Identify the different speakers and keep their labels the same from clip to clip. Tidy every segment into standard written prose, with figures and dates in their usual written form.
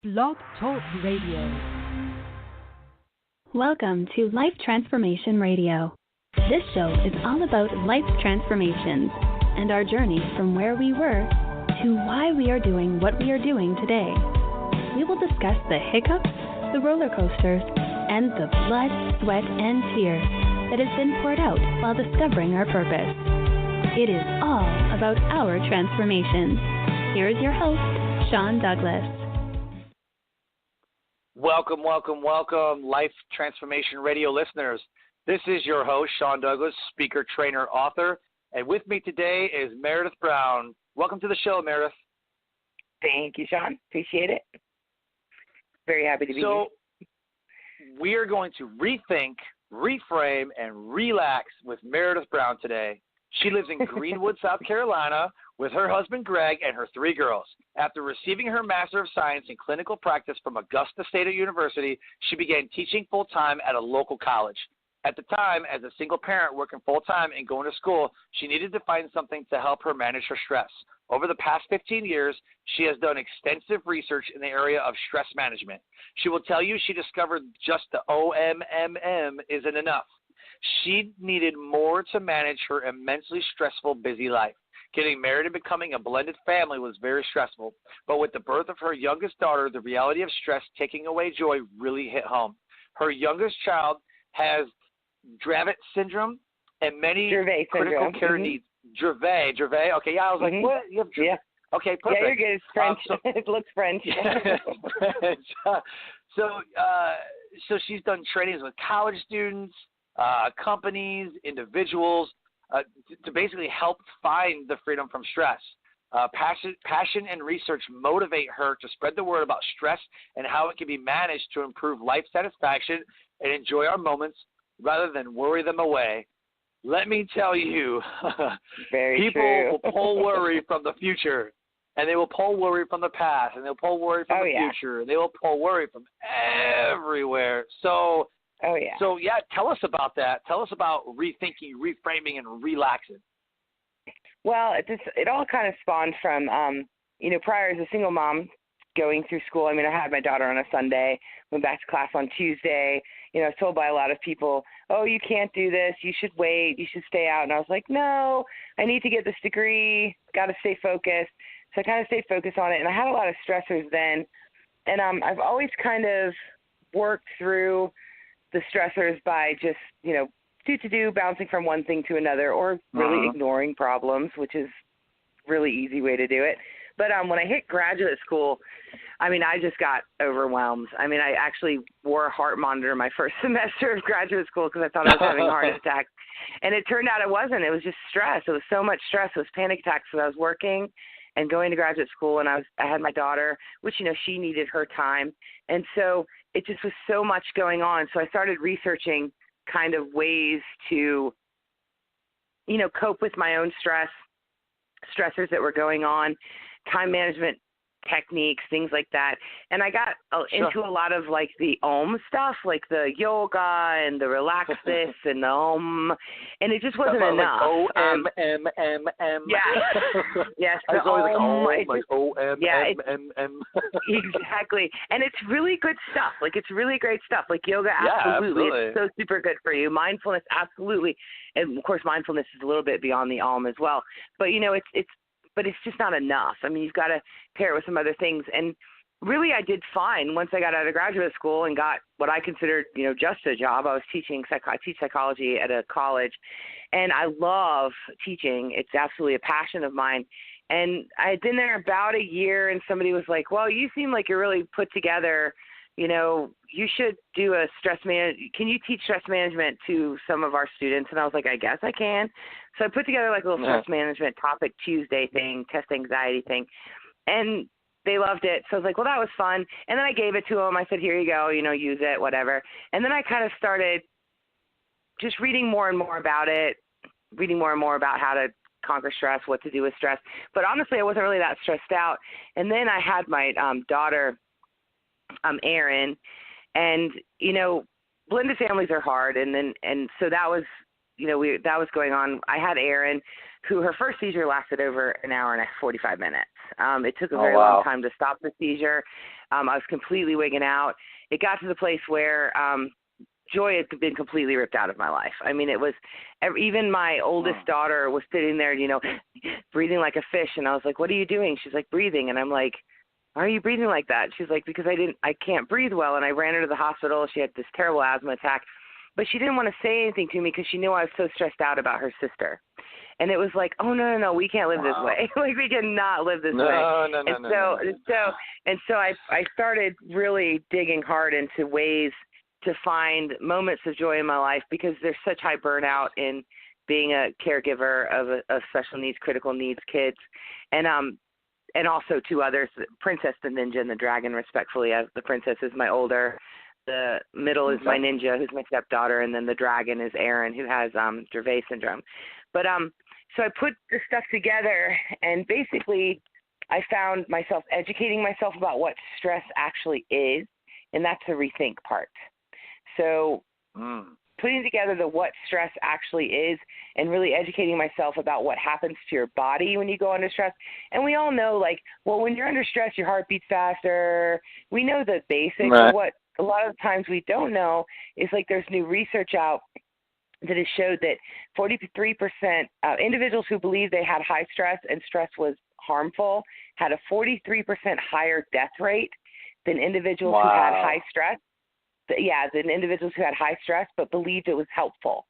Speaker 1: Blog Talk Radio.
Speaker 2: Welcome to Life Transformation Radio. This show is all about life transformations and our journey from where we were to why we are doing what we are doing today. We will discuss the hiccups, the roller coasters, and the blood, sweat, and tears that has been poured out while discovering our purpose. It is all about our transformation. Here is your host, Sean Douglas.
Speaker 3: Welcome, Life Transformation Radio listeners. This is your host, Sean Douglas, speaker, trainer, author, and with me today is Meredith Brown. Welcome to the show, Meredith.
Speaker 4: Thank you, Sean. Appreciate it. Very happy to be here.
Speaker 3: So, we are going to rethink, reframe, and relax with Meredith Brown today. She lives in Greenwood, South Carolina, with her husband, Greg, and her 3 girls. After receiving her Master of Science in Clinical Practice from Augusta State University, she began teaching full-time at a local college. At the time, as a single parent working full-time and going to school, she needed to find something to help her manage her stress. Over the past 15 years, she has done extensive research in the area of stress management. She will tell you she discovered just the OMMM isn't enough. She needed more to manage her immensely stressful, busy life. Getting married and becoming a blended family was very stressful, but with the birth of her youngest daughter, the reality of stress taking away joy really hit home. Her youngest child has Dravet Syndrome and many critical care needs. Dravet. Okay, yeah, I was like, what? You have
Speaker 4: yeah.
Speaker 3: Okay, perfect.
Speaker 4: Yeah, you're good. It's French. It looks French.
Speaker 3: French. So she's done trainings with college students, companies, individuals, to basically help find the freedom from stress. Passion and research motivate her to spread the word about stress and how it can be managed to improve life satisfaction and enjoy our moments rather than worry them away. Let me tell you, people will pull worry from the future, and they will pull worry from the past, and they'll pull worry from the future, and they will pull worry from everywhere. So, tell us about that. Tell us about rethinking, reframing, and relaxing.
Speaker 4: Well, it all kind of spawned from, prior as a single mom going through school. I mean, I had my daughter on a Sunday, went back to class on Tuesday. I was told by a lot of people, oh, you can't do this. You should wait. You should stay out. And I was like, no, I need to get this degree. Got to stay focused. So I kind of stayed focused on it. And I had a lot of stressors then. And I've always kind of worked through the stressors by just, bouncing from one thing to another or really ignoring problems, which is really easy way to do it. But when I hit graduate school, I just got overwhelmed. I actually wore a heart monitor my first semester of graduate school because I thought I was having a heart attack. And it turned out it wasn't. It was just stress. It was so much stress. It was panic attacks because I was working and going to graduate school, and I had my daughter, which, she needed her time. And so it just was so much going on. So I started researching kind of ways to, cope with my own stressors that were going on, time management techniques, things like that. And I got into a lot of like the OM stuff, like the yoga and the relax this and the OM, and it just wasn't enough.
Speaker 3: OMMM.
Speaker 4: Yeah. Yes.
Speaker 3: I was always like OMMM.
Speaker 4: Exactly. And it's really good stuff. Like it's really great stuff. Like yoga, absolutely. It's so super good for you. Mindfulness, absolutely. And of course, mindfulness is a little bit beyond the OM as well. But but it's just not enough. You've got to pair it with some other things. And really, I did fine once I got out of graduate school and got what I considered, just a job. I was I teach psychology at a college, and I love teaching. It's absolutely a passion of mine. And I had been there about a year, and somebody was like, well, you seem like you're really put together. You should do a can you teach stress management to some of our students? And I was like, I guess I can. So I put together like a little stress management topic Tuesday thing, test anxiety thing. And they loved it. So I was like, well, that was fun. And then I gave it to them. I said, here you go, use it, whatever. And then I kind of started just reading more and more about it, reading more and more about how to conquer stress, what to do with stress. But honestly, I wasn't really that stressed out. And then I had my daughter, Erin, and blended families are hard, and so that was that was going on. I had Erin, who her first seizure lasted over an hour and 45 minutes. It took a very long time to stop the seizure. I was completely wigging out. It got to the place where joy had been completely ripped out of my life. I mean, it was, even my oldest daughter was sitting there, breathing like a fish. And I was like, what are you doing? She's like, breathing. And I'm like, why are you breathing like that? She's like, because I can't breathe well. And I ran her to the hospital. She had this terrible asthma attack, but she didn't want to say anything to me because she knew I was so stressed out about her sister. And it was like, oh, no, we can't live this way. Like, we cannot live this way. No. So I started really digging hard into ways to find moments of joy in my life, because there's such high burnout in being a caregiver of special needs, critical needs kids. And also two others, Princess, the Ninja, and the Dragon, respectfully. As the Princess is my older, the middle is my Ninja, who's my stepdaughter, and then the Dragon is Erin, who has Dravet Syndrome. But so I put the stuff together, and basically I found myself educating myself about what stress actually is, and that's the rethink part. So putting together the what stress actually is, and really educating myself about what happens to your body when you go under stress. And we all know, like, well, when you're under stress, your heart beats faster. We know the basics. Right. But what a lot of times we don't know is, like, there's new research out that has showed that 43% individuals who believed they had high stress and stress was harmful had a 43% higher death rate than individuals who had high stress. Than individuals who had high stress but believed it was helpful.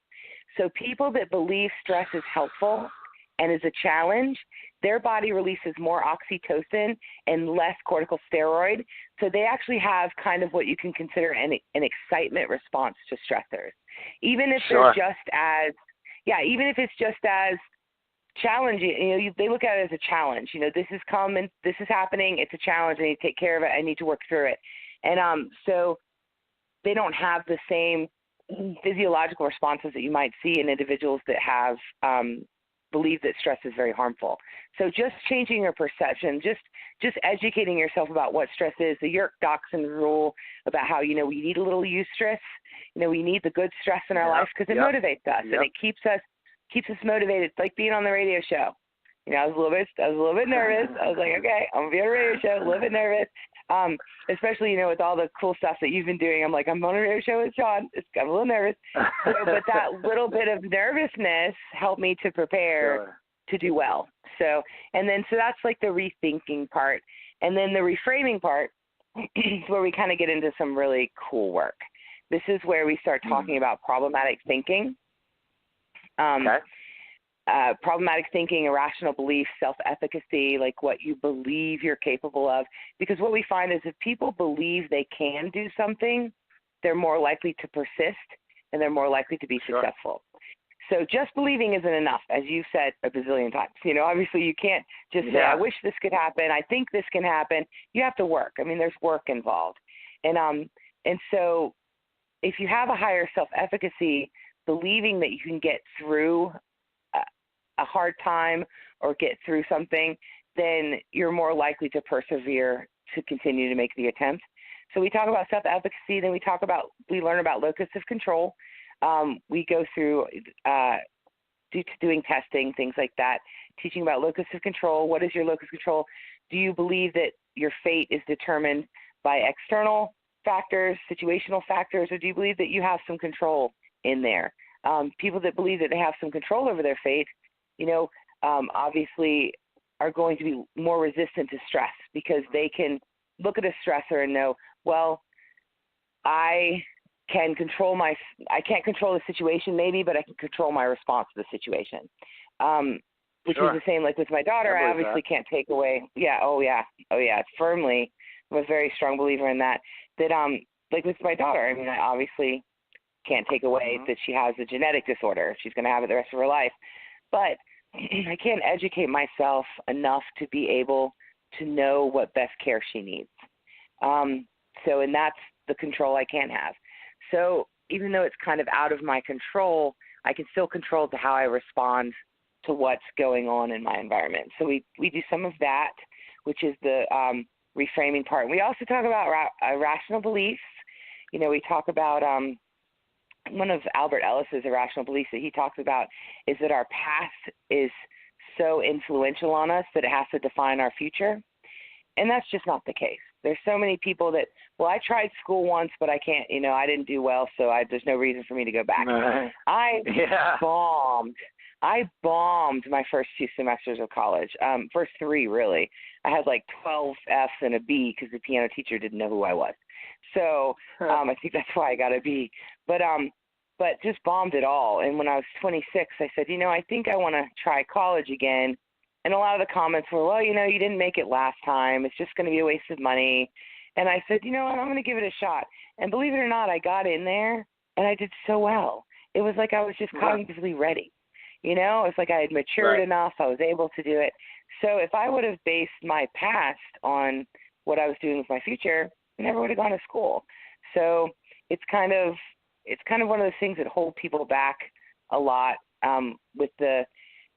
Speaker 4: So people that believe stress is helpful and is a challenge, their body releases more oxytocin and less corticosteroid. So they actually have kind of what you can consider an excitement response to stressors. Even if they're even if it's just as challenging, they look at it as a challenge. This is coming, this is happening, it's a challenge, I need to take care of it, I need to work through it. And so they don't have the same physiological responses that you might see in individuals that have believe that stress is very harmful. So just changing your perception, just educating yourself about what stress is, the Yerkes-Dodson rule about how, we need a little eustress, we need the good stress in our life because it motivates us and it keeps us motivated. It's like being on the radio show. I was a little bit nervous. I was like, okay, I'm gonna be on a radio show, a little bit nervous. Especially, with all the cool stuff that you've been doing. I'm like, I'm on a radio show with Sean. I'm a little nervous. But that little bit of nervousness helped me to prepare to do well. So that's like the rethinking part. And then the reframing part is where we kind of get into some really cool work. This is where we start talking about problematic thinking. Problematic thinking, irrational beliefs, self-efficacy, like what you believe you're capable of. Because what we find is if people believe they can do something, they're more likely to persist and they're more likely to be successful. So just believing isn't enough, as you've said a bazillion times. Obviously you can't just say, I wish this could happen, I think this can happen. You have to work. I mean, there's work involved. And so if you have a higher self-efficacy, believing that you can get through a hard time or get through something, then you're more likely to persevere to continue to make the attempt. So we talk about self-efficacy, then we learn about locus of control. We go through doing testing, things like that, teaching about locus of control. What is your locus of control? Do you believe that your fate is determined by external factors, situational factors, or do you believe that you have some control in there? People that believe that they have some control over their fate, obviously are going to be more resistant to stress because they can look at a stressor and know, well, I can't control the situation maybe, but I can control my response to the situation. Which is the same, like with my daughter, I obviously can't take away. Firmly. I'm a very strong believer in that, like with my daughter, I mean, I obviously can't take away that she has a genetic disorder. She's going to have it the rest of her life. But I can't educate myself enough to be able to know what best care she needs. And that's the control I can have. So even though it's kind of out of my control, I can still control to how I respond to what's going on in my environment. So we do some of that, which is the reframing part. We also talk about irrational beliefs. We talk about one of Albert Ellis's irrational beliefs that he talks about is that our past is so influential on us that it has to define our future. And that's just not the case. There's so many people that, well, I tried school once, but I can't, I didn't do well, so there's no reason for me to go back.
Speaker 3: Right.
Speaker 4: I bombed my first 2 semesters of college, first 3 really. I had like 12 F's and a B because the piano teacher didn't know who I was. So I think that's why I got a B. But just bombed it all. And when I was 26, I said, I think I want to try college again. And a lot of the comments were, well, you didn't make it last time. It's just going to be a waste of money. And I said, what, I'm going to give it a shot. And believe it or not, I got in there and I did so well. It was like I was just cognitively ready. It's like I had matured enough. I was able to do it. So if I would have based my past on what I was doing with my future, I never would have gone to school. So it's kind of one of those things that hold people back a lot with the,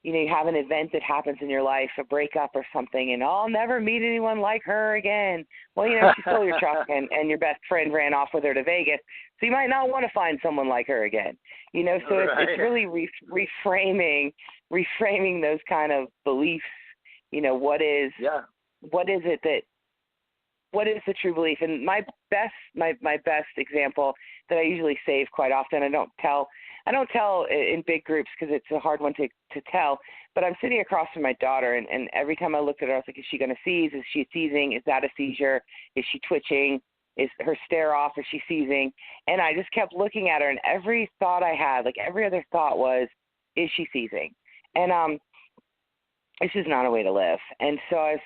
Speaker 4: you have an event that happens in your life, a breakup or something, and I'll never meet anyone like her again. Well, she stole your truck and your best friend ran off with her to Vegas. So you might not want to find someone like her again. So it's really reframing those kind of beliefs. What is the true belief? And my best example that I usually save quite often, I don't tell in big groups because it's a hard one to tell, but I'm sitting across from my daughter, and every time I looked at her, I was like, is she going to seize? Is she seizing? Is that a seizure? Is she twitching? Is her stare off? Is she seizing? And I just kept looking at her, and every thought I had, like every other thought was, is she seizing? And it's just not a way to live. And so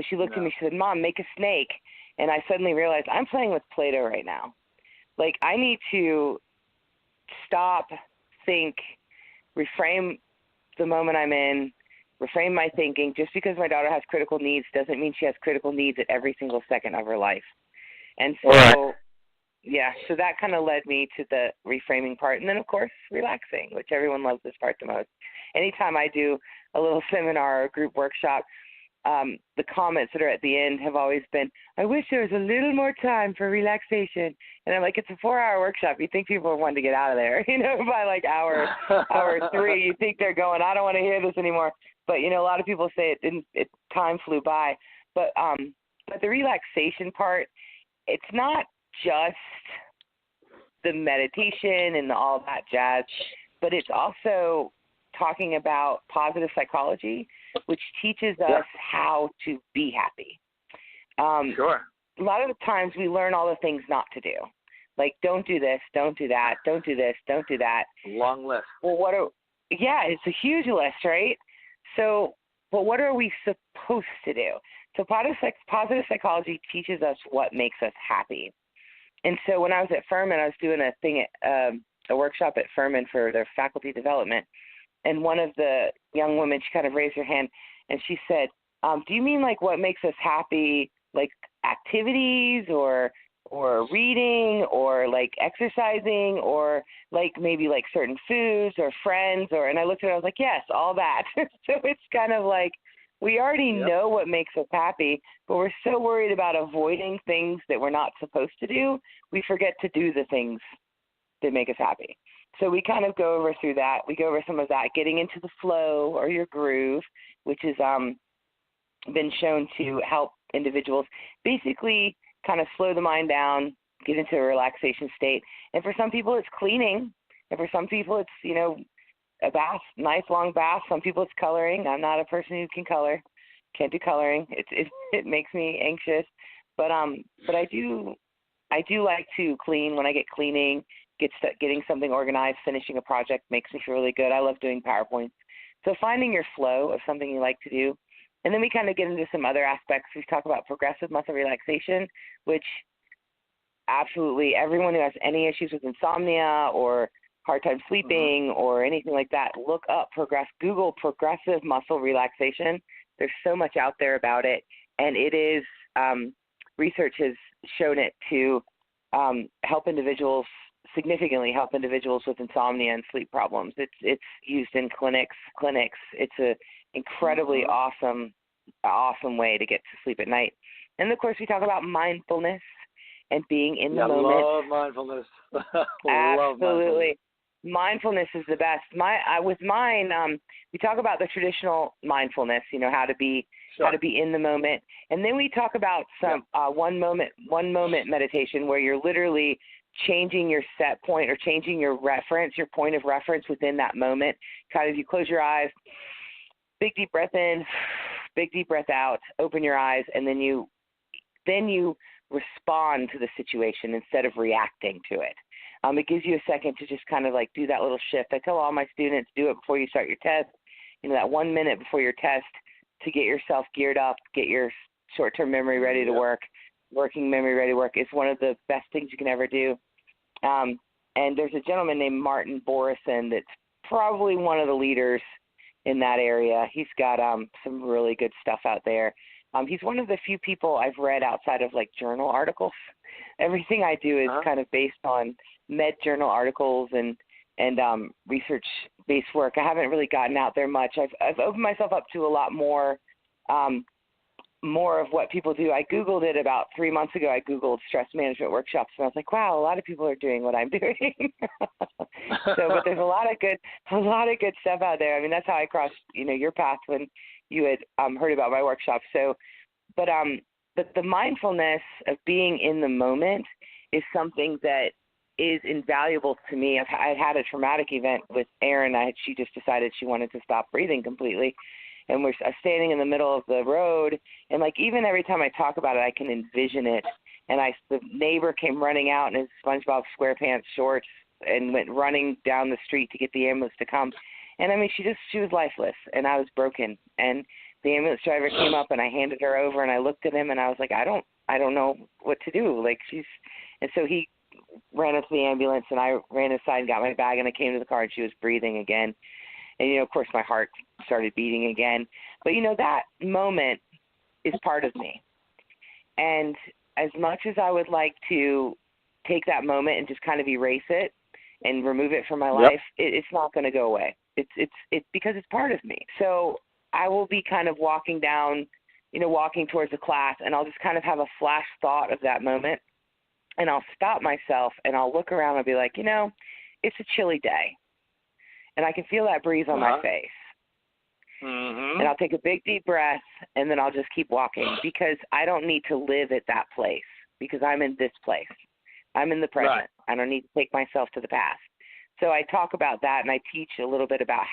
Speaker 4: she looked at me, she said, Mom, make a snake. And I suddenly realized I'm playing with Play-Doh right now. Like, I need to stop, think, reframe the moment I'm in, reframe my thinking. Just because my daughter has critical needs doesn't mean she has critical needs at every single second of her life. And so, so that kind of led me to the reframing part. And then, of course, relaxing, which everyone loves this part the most. Anytime I do a little seminar or group workshop, the comments that are at the end have always been, I wish there was a little more time for relaxation. And I'm like, it's a 4-hour workshop. You think people want to get out of there, by like hour 3, you think they're going, I don't want to hear this anymore. But, a lot of people say time flew by. But the relaxation part, it's not just the meditation and all that jazz, but it's also talking about positive psychology, which teaches us how to be happy.
Speaker 3: Sure.
Speaker 4: A lot of the times we learn all the things not to do. Like, don't do this, don't do that, don't do this, don't do that.
Speaker 3: Long list.
Speaker 4: Well, it's a huge list, right? So, but what are we supposed to do? So positive psychology teaches us what makes us happy. And so when I was at Furman, I was doing a workshop at Furman for their faculty development. And one of the young women, she kind of raised her hand, and she said, do you mean like what makes us happy, like activities or reading or like exercising or like maybe like certain foods or friends? And I looked at her, I was like, yes, all that. So it's kind of like we already know what makes us happy, but we're so worried about avoiding things that we're not supposed to do, we forget to do the things that make us happy. So we kind of go over through that. We go over some of that, getting into the flow or your groove, which has been shown to help individuals basically kind of slow the mind down, get into a relaxation state. And for some people, it's cleaning. And for some people, it's, a bath, nice long bath. Some people, it's coloring. I'm not a person who can color. Can't do coloring. It makes me anxious. But I do like to clean. When I get cleaning, getting something organized, finishing a project makes me feel really good. I love doing PowerPoints. So finding your flow of something you like to do. And then we kind of get into some other aspects. We talk about progressive muscle relaxation, which absolutely everyone who has any issues with insomnia or hard time sleeping or anything like that, look up Google progressive muscle relaxation. There's so much out there about it. And it is, research has shown it to significantly help individuals with insomnia and sleep problems. It's used in clinics. It's an incredibly awesome way to get to sleep at night. And of course, we talk about mindfulness and being in the moment.
Speaker 3: I love mindfulness.
Speaker 4: Absolutely. mindfulness is the best. With mine, we talk about the traditional mindfulness, how to be in the moment, and then we talk about some one moment meditation where you're literally changing your set point or changing your point of reference within that moment. Kind of, you close your eyes, big deep breath in, big deep breath out, open your eyes, and then you respond to the situation instead of reacting to it. It gives you a second to just kind of like do that little shift. I tell all my students, do it before you start your test, that 1 minute before your test, to get yourself geared up, get your short-term memory ready to work, working memory ready to work is one of the best things you can ever do. And there's a gentleman named Martin Borison that's probably one of the leaders in that area. He's got some really good stuff out there. He's one of the few people I've read outside of like journal articles. Everything I do is kind of based on med journal articles and research-based work. I haven't really gotten out there much. I've opened myself up to a lot more of what people do. I Googled it about 3 months ago. I Googled stress management workshops, and I was like, wow, a lot of people are doing what I'm doing. But there's a lot of good stuff out there. I mean, that's how I crossed, your path when you had heard about my workshop. But the mindfulness of being in the moment is something that is invaluable to me. I had a traumatic event with Erin. She just decided she wanted to stop breathing completely. And we're standing in the middle of the road. And like, even every time I talk about it, I can envision it. And the neighbor came running out in his SpongeBob SquarePants shorts and went running down the street to get the ambulance to come. And I mean, she was lifeless, and I was broken. And the ambulance driver came up, and I handed her over, and I looked at him, and I was like, I don't know what to do. And so he ran up to the ambulance, and I ran inside and got my bag, and I came to the car, and she was breathing again. And, of course, my heart started beating again. But, that moment is part of me. And as much as I would like to take that moment and just kind of erase it and remove it from my life, it's not going to go away. It's because it's part of me. So I will be kind of walking towards the class, and I'll just kind of have a flash thought of that moment. And I'll stop myself, and I'll look around and be like, it's a chilly day. And I can feel that breeze on my face. Mm-hmm. And I'll take a big, deep breath, and then I'll just keep walking, because I don't need to live at that place, because I'm in this place. I'm in the present. Right. I don't need to take myself to the past. So I talk about that, and I teach a little bit about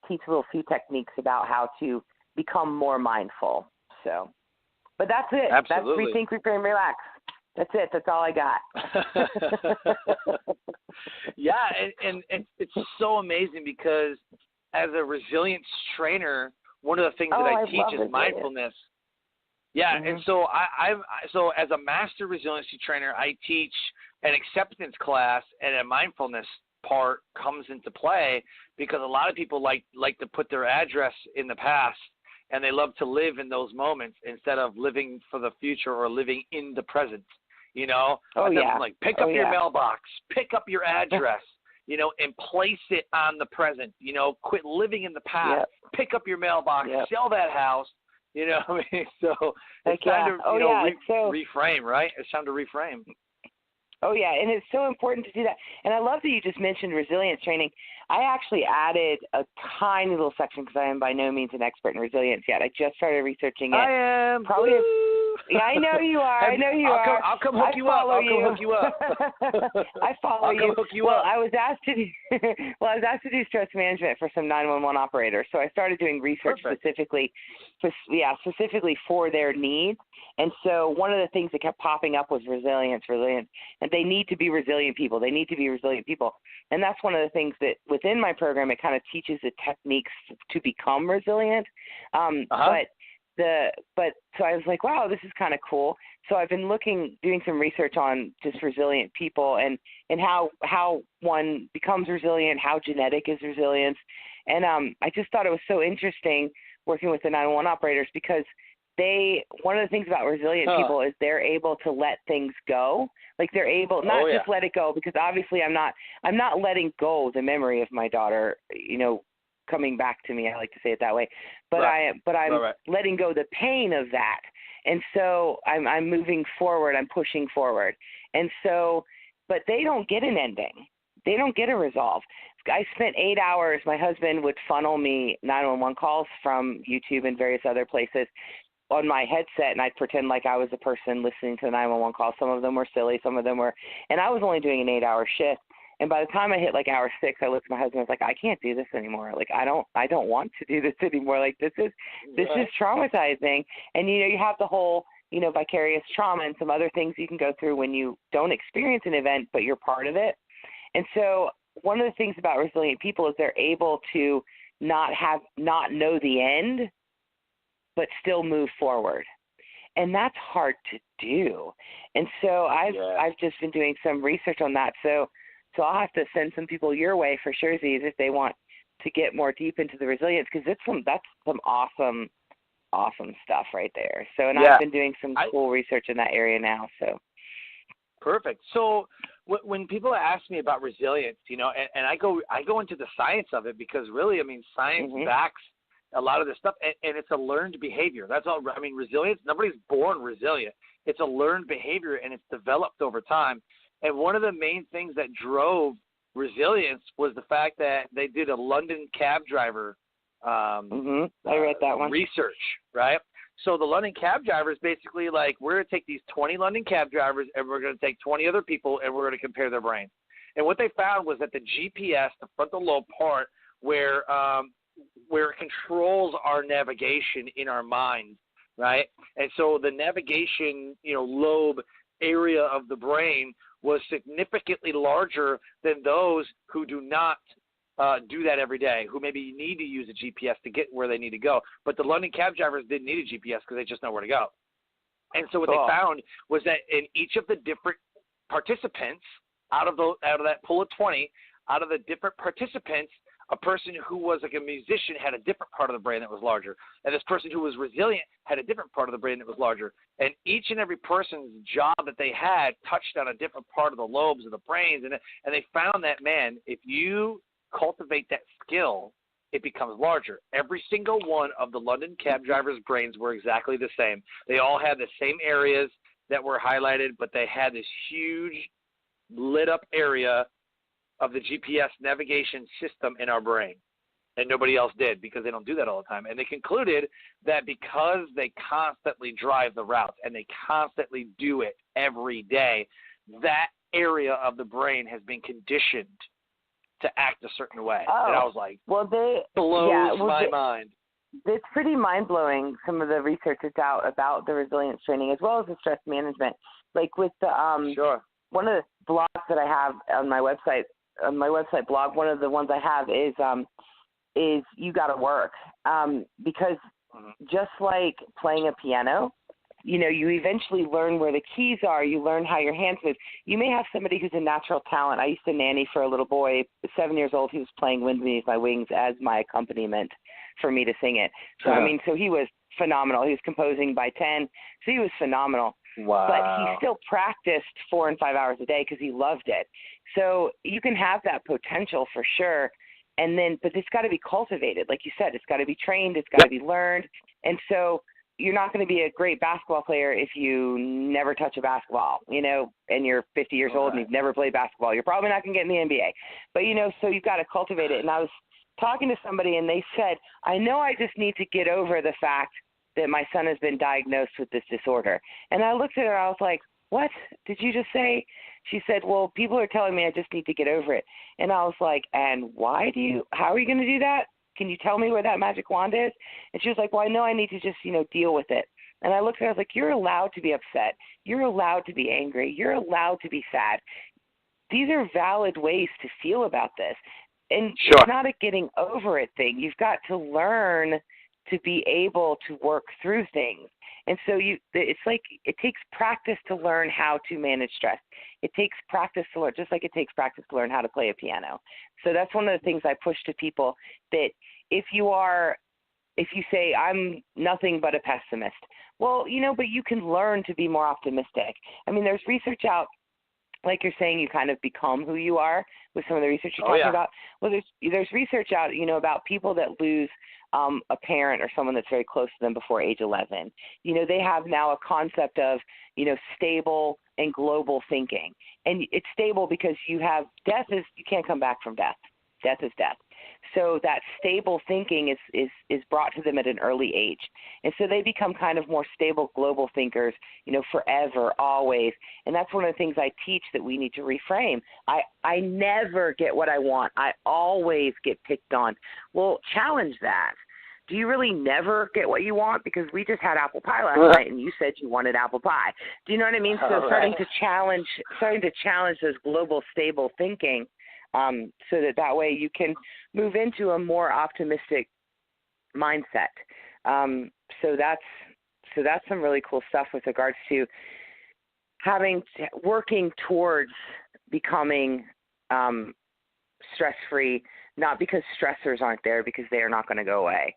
Speaker 4: teach a little few techniques about how to become more mindful. So, but that's it.
Speaker 3: Absolutely.
Speaker 4: That's Rethink, Reframe, Relax. That's it. That's all I got.
Speaker 3: Yeah, and it's so amazing, because as a resilience trainer, one of the things that I teach is mindfulness. Yeah, mm-hmm. And so so as a master resiliency trainer, I teach an acceptance class, and a mindfulness part comes into play, because a lot of people like to put their address in the past, and they love to live in those moments instead of living for the future or living in the present. Like pick up your mailbox, pick up your address, and place it on the present. Quit living in the past. Pick up your mailbox, sell that house. So it's time to reframe, right? It's time to reframe.
Speaker 4: Oh, yeah, and it's so important to do that. And I love that you just mentioned resilience training. I actually added a tiny little section, because I am by no means an expert in resilience yet. I just started researching it.
Speaker 3: I am.
Speaker 4: Yeah, I know you are.
Speaker 3: I'll come hook you up.
Speaker 4: I follow you.
Speaker 3: I'll come hook you up.
Speaker 4: I was asked to do stress management for some 911 operators. So I started doing research specifically for their needs. And so one of the things that kept popping up was resilience, and they need to be resilient people. And that's one of the things that within my program, it kind of teaches the techniques to become resilient. So I was like, wow, this is kind of cool. So I've been doing some research on just resilient people and how one becomes resilient, how genetic is resilience. And I just thought it was so interesting working with the 911 operators, because one of the things about resilient people is they're able to let things go. Like, they're able just let it go, because obviously I'm not letting go the memory of my daughter, coming back to me. I like to say it that way, but I'm letting go the pain of that. And so I'm moving forward, I'm pushing forward. And so but they don't get an ending. They don't get a resolve. I spent 8 hours. My husband would funnel me 911 calls from YouTube and various other places on my headset, and I'd pretend like I was a person listening to the 911 call. Some of them were silly, some of them were, and I was only doing an 8-hour shift. And by the time I hit like hour 6, I looked at my husband and was like, I can't do this anymore. Like, I don't want to do this anymore. Like, this is traumatizing. And, you have the whole, vicarious trauma and some other things you can go through when you don't experience an event, but you're part of it. And so one of the things about resilient people is they're able to not know the end, but still move forward. And that's hard to do. And so I've just been doing some research on that. So I'll have to send some people your way for sure, Z's, if they want to get more deep into the resilience, because that's some awesome stuff right there. So, and I've been doing some cool research in that area now. So
Speaker 3: perfect. So when people ask me about resilience, and I go into the science of it, because really, science backs a lot of this stuff, and it's a learned behavior. That's all. Resilience, nobody's born resilient. It's a learned behavior, and it's developed over time. And one of the main things that drove resilience was the fact that they did a London cab driver
Speaker 4: I read that one.
Speaker 3: Research, right? So the London cab drivers basically like, we're going to take these 20 London cab drivers and we're going to take 20 other people and we're going to compare their brains. And what they found was that the GPS, the frontal lobe part, where it controls our navigation in our mind, right? And so the navigation, lobe area of the brain was significantly larger than those who do not do that every day, who maybe need to use a GPS to get where they need to go. But the London cab drivers didn't need a GPS because they just know where to go. And so what they found was that in each of the different participants, out of that pool of 20, out of the different participants, a person who was like a musician had a different part of the brain that was larger. And this person who was resilient had a different part of the brain that was larger. And each and every person's job that they had touched on a different part of the lobes of the brains. And they found that, man, if you cultivate that skill, it becomes larger. Every single one of the London cab drivers' brains were exactly the same. They all had the same areas that were highlighted, but they had this huge lit up area of the GPS navigation system in our brain. And nobody else did, because they don't do that all the time. And they concluded that because they constantly drive the routes and they constantly do it every day, that area of the brain has been conditioned to act a certain way. And I was like, blows my mind.
Speaker 4: It's pretty mind-blowing, some of the research that's out about the resilience training as well as the stress management. Like with the one of the blogs that I have on my website blog, one of the ones I have is You Gotta Work. Because just like playing a piano, you eventually learn where the keys are. You learn how your hands move. You may have somebody who's a natural talent. I used to nanny for a little boy, 7 years old. He was playing Wind Beneath My Wings as my accompaniment for me to sing it. So, so he was phenomenal. He was composing by 10. So he was phenomenal.
Speaker 3: Wow.
Speaker 4: But he still practiced 4 and 5 hours a day because he loved it. So you can have that potential for sure. But it's got to be cultivated. Like you said, it's got to be trained. It's got to be learned. And so you're not going to be a great basketball player if you never touch a basketball, and you're 50 years old and you've never played basketball. You're probably not going to get in the NBA. But, so you've got to cultivate it. And I was talking to somebody and they said, I know I just need to get over the fact that my son has been diagnosed with this disorder. And I looked at her, I was like, what did you just say? She said, well, people are telling me I just need to get over it. And I was like, and how are you going to do that? Can you tell me where that magic wand is? And she was like, well, I know I need to just, deal with it. And I looked at her, I was like, you're allowed to be upset. You're allowed to be angry. You're allowed to be sad. These are valid ways to feel about this. And it's not a getting over it thing. You've got to learn to be able to work through things. And so it's like it takes practice to learn how to manage stress. It takes practice to learn, just like it takes practice to learn how to play a piano. So that's one of the things I push to people, that if you say, I'm nothing but a pessimist, well, but you can learn to be more optimistic. There's research out, like you're saying, you kind of become who you are with some of the research you're talking about. Well, there's research out, about people that lose a parent or someone that's very close to them before age 11. They have now a concept of, stable and global thinking. And it's stable because you can't come back from death. Death is death. So that stable thinking is brought to them at an early age. And so they become kind of more stable global thinkers, forever, always. And that's one of the things I teach that we need to reframe. I never get what I want. I always get picked on. Well, challenge that. Do you really never get what you want? Because we just had apple pie last night, and you said you wanted apple pie. Do you know what I mean? So starting to challenge those global stable thinking, so that way you can move into a more optimistic mindset. So that's some really cool stuff with regards to working towards becoming stress-free. Not because stressors aren't there, because they are not going to go away,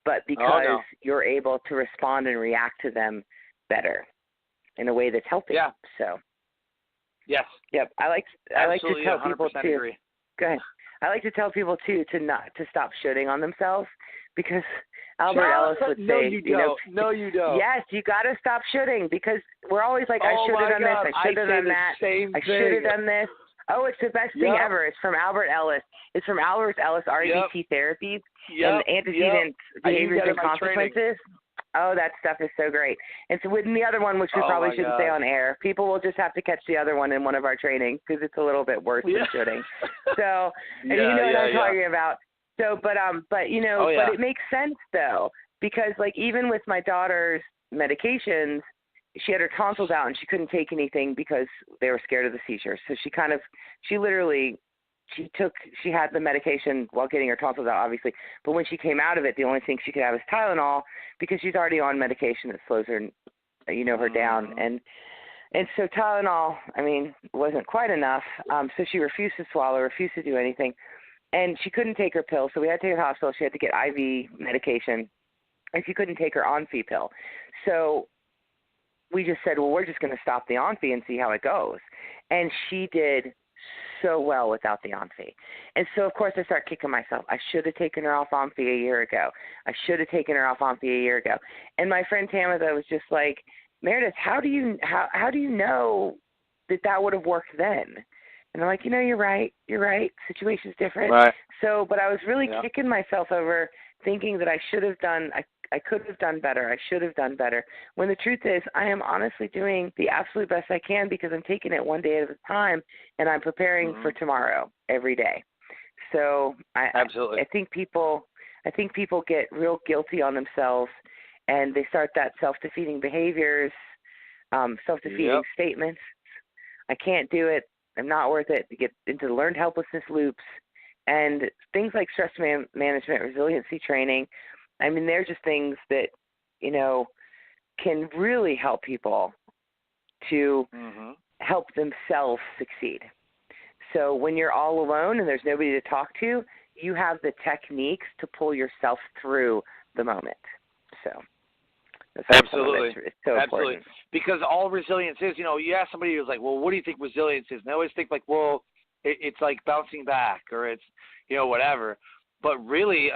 Speaker 4: but because you're able to respond and react to them better in a way that's healthy.
Speaker 3: Yeah.
Speaker 4: So.
Speaker 3: Yes.
Speaker 4: Yep. I like to tell people too.
Speaker 3: Agree.
Speaker 4: Go ahead. I like to tell people too to stop shooting on themselves, because Albert Ellis would say,
Speaker 3: "No, you don't. No, you don't."
Speaker 4: Yes, you got to stop shooting, because we're always like, I should have done this. I should have done that. I should have done this. Oh, it's the best thing ever. It's from Albert Ellis. It's from Albert Ellis, REBT therapies and antecedent behaviors and consequences. Training. Oh, that stuff is so great. And so with the other one, which we probably shouldn't say on air, people will just have to catch the other one in one of our trainings, because it's a little bit worse than shooting. So, and you know what I'm talking about. So, but it makes sense though, because like even with my daughter's medications, she had her tonsils out and she couldn't take anything because they were scared of the seizures. So she had the medication while getting her tonsils out, obviously. But when she came out of it, the only thing she could have is Tylenol, because she's already on medication that slows her, her down. And so Tylenol, wasn't quite enough. So she refused to swallow, refused to do anything. And she couldn't take her pill. So we had to take her to the hospital. She had to get IV medication. And she couldn't take her Onfi pill. So we just said, well, we're just going to stop the Onfi and see how it goes. And she did so well without the Onfi. And so, of course, I start kicking myself. I should have taken her off Onfi a year ago. And my friend Tamitha was just like, Meredith, how do you know that would have worked then? And I'm like, you're right. Situation's different.
Speaker 3: Right.
Speaker 4: So, but I was really kicking myself over thinking that I should have done, I could have done better. I should have done better. When the truth is, I am honestly doing the absolute best I can, because I'm taking it one day at a time, and I'm preparing for tomorrow every day. So
Speaker 3: Absolutely.
Speaker 4: I think people get real guilty on themselves, and they start that self-defeating behaviors, self-defeating statements. I can't do it. I'm not worth it. To get into learned helplessness loops, and things like stress management, resiliency training. They're just things that, can really help people to help themselves succeed. So when you're all alone and there's nobody to talk to, you have the techniques to pull yourself through the moment. So that's
Speaker 3: absolutely.
Speaker 4: It's so
Speaker 3: absolutely.
Speaker 4: important.
Speaker 3: Because all resilience is, you ask somebody who's like, well, what do you think resilience is? And they always think like, well, it's like bouncing back, or it's, whatever. But really,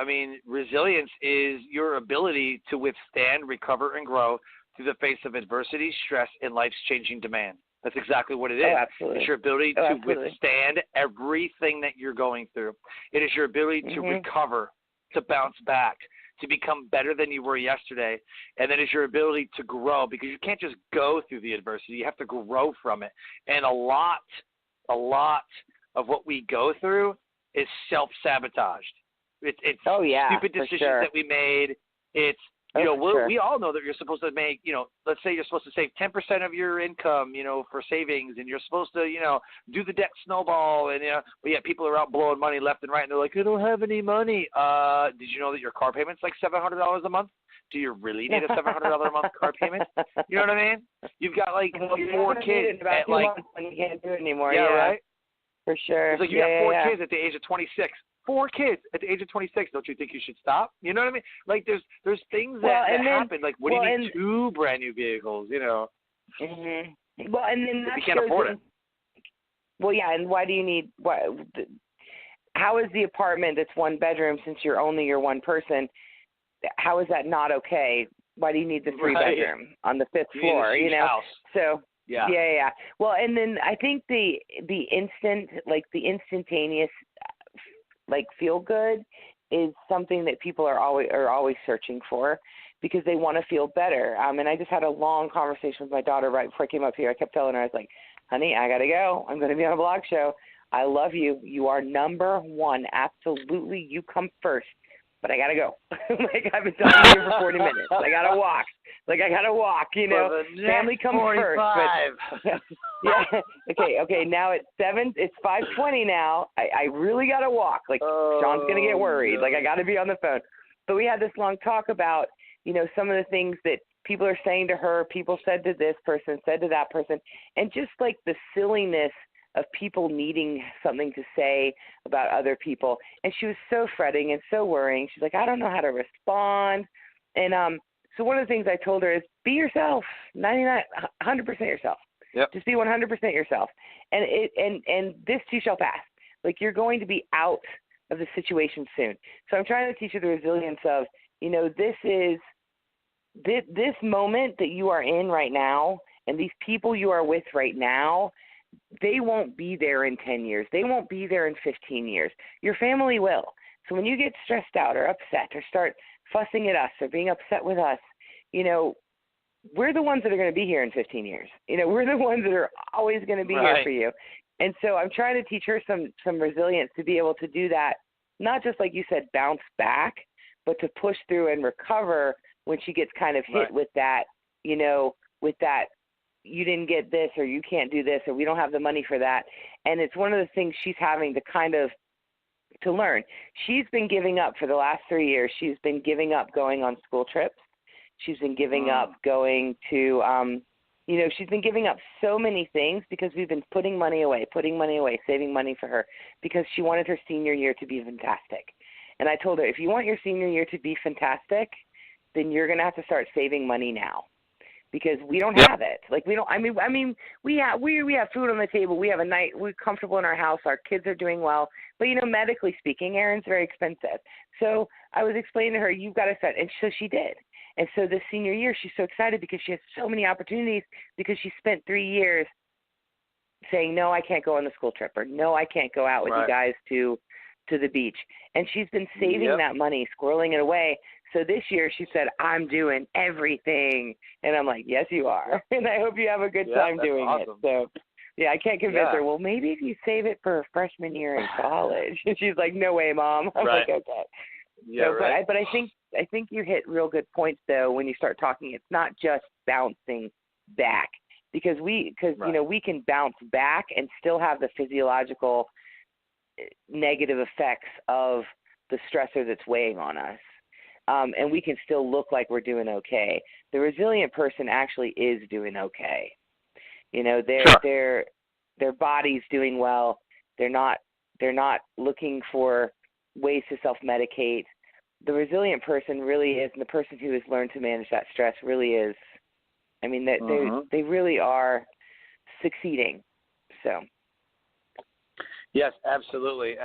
Speaker 3: resilience is your ability to withstand, recover, and grow through the face of adversity, stress, and life's changing demand. That's exactly what it is.
Speaker 4: Oh, absolutely.
Speaker 3: It's your ability to withstand everything that you're going through. It is your ability to recover, to bounce back, to become better than you were yesterday. And then it's your ability to grow, because you can't just go through the adversity. You have to grow from it. And a lot of what we go through is self-sabotaged. It's stupid decisions that we made. It's, we all know that you're supposed to make, let's say you're supposed to save 10% of your income, for savings, and you're supposed to, do the debt snowball, and, but yet people are out blowing money left and right, and they're like, I don't have any money. Did you know that your car payment's like $700 a month? Do you really need a $700 a month car payment? You know what I mean? You've got like 4 kids at like,
Speaker 4: when you can't do it anymore.
Speaker 3: Yeah, right?
Speaker 4: For sure.
Speaker 3: It's like you got 4 kids at the age of 26. 4 kids at the age of 26. Don't you think you should stop? You know what I mean? Like there's things that happen. Like, what do you need 2 brand new vehicles?
Speaker 4: Well, and then that
Speaker 3: you can't afford it.
Speaker 4: Well, yeah, and why do you need? How is the apartment that's 1 bedroom, since you're only your one person? How is that not okay? Why do you need the 3 bedroom on the 5th floor?
Speaker 3: House.
Speaker 4: So
Speaker 3: Yeah.
Speaker 4: Yeah. Well, and then I think the instantaneous feel good is something that people are always searching for because they want to feel better. And I just had a long conversation with my daughter right before I came up here. I kept telling her, I was like, honey, I got to go. I'm going to be on a blog show. I love you. You are number one. Absolutely. You come first. But I got to go. I've been talking to you for 40 minutes. I got to walk. Family comes 45. First. But, yeah. Okay. Now it's 5:20 now. I really got to walk. Sean's going to get worried. I got to be on the phone. But we had this long talk about, some of the things that people are saying to her, people said to this person, said to that person, and just the silliness of people needing something to say about other people. And she was so fretting and so worrying. She's like, I don't know how to respond. And so one of the things I told her is be yourself, 100% yourself.
Speaker 3: Yep.
Speaker 4: Just be 100% yourself. And this too shall pass. You're going to be out of the situation soon. So I'm trying to teach you the resilience of, this moment that you are in right now and these people you are with right now, they won't be there in 10 years. They won't be there in 15 years. Your family will. So when you get stressed out or upset or start fussing at us or being upset with us, we're the ones that are going to be here in 15 years. We're the ones that are always going to be here for you. And so I'm trying to teach her some resilience to be able to do that, not just like you said, bounce back, but to push through and recover when she gets kind of hit with that, with that, you didn't get this or you can't do this or we don't have the money for that. And it's one of the things she's having to learn. She's been giving up for the last 3 years. She's been giving up going on school trips. She's been giving up going to, she's been giving up so many things because we've been putting money away, saving money for her because she wanted her senior year to be fantastic. And I told her, if you want your senior year to be fantastic, then you're going to have to start saving money now. Because we don't have it. We have food on the table. We have we're comfortable in our house. Our kids are doing well. But, medically speaking, Erin's very expensive. So I was explaining to her, you've got to start. And so she did. And so this senior year, she's so excited because she has so many opportunities because she spent 3 years saying, no, I can't go on the school trip, or no, I can't go out with you guys to the beach. And she's been saving that money, squirreling it away. So this year she said, I'm doing everything. And I'm like, yes, you are. And I hope you have a good time doing it. So, I can't convince her, well, maybe if you save it for a freshman year in college. And she's like, no way, Mom. I'm like, okay.
Speaker 3: Yeah,
Speaker 4: so, but I think you hit real good points, though, when you start talking. It's not just bouncing back because we can bounce back and still have the physiological negative effects of the stressor that's weighing on us. And we can still look like we're doing okay. The resilient person actually is doing okay. Their body's doing well. They're not looking for ways to self-medicate. The resilient person really is, and the person who has learned to manage that stress really is. I mean, they really are succeeding. So.
Speaker 3: Yes, absolutely.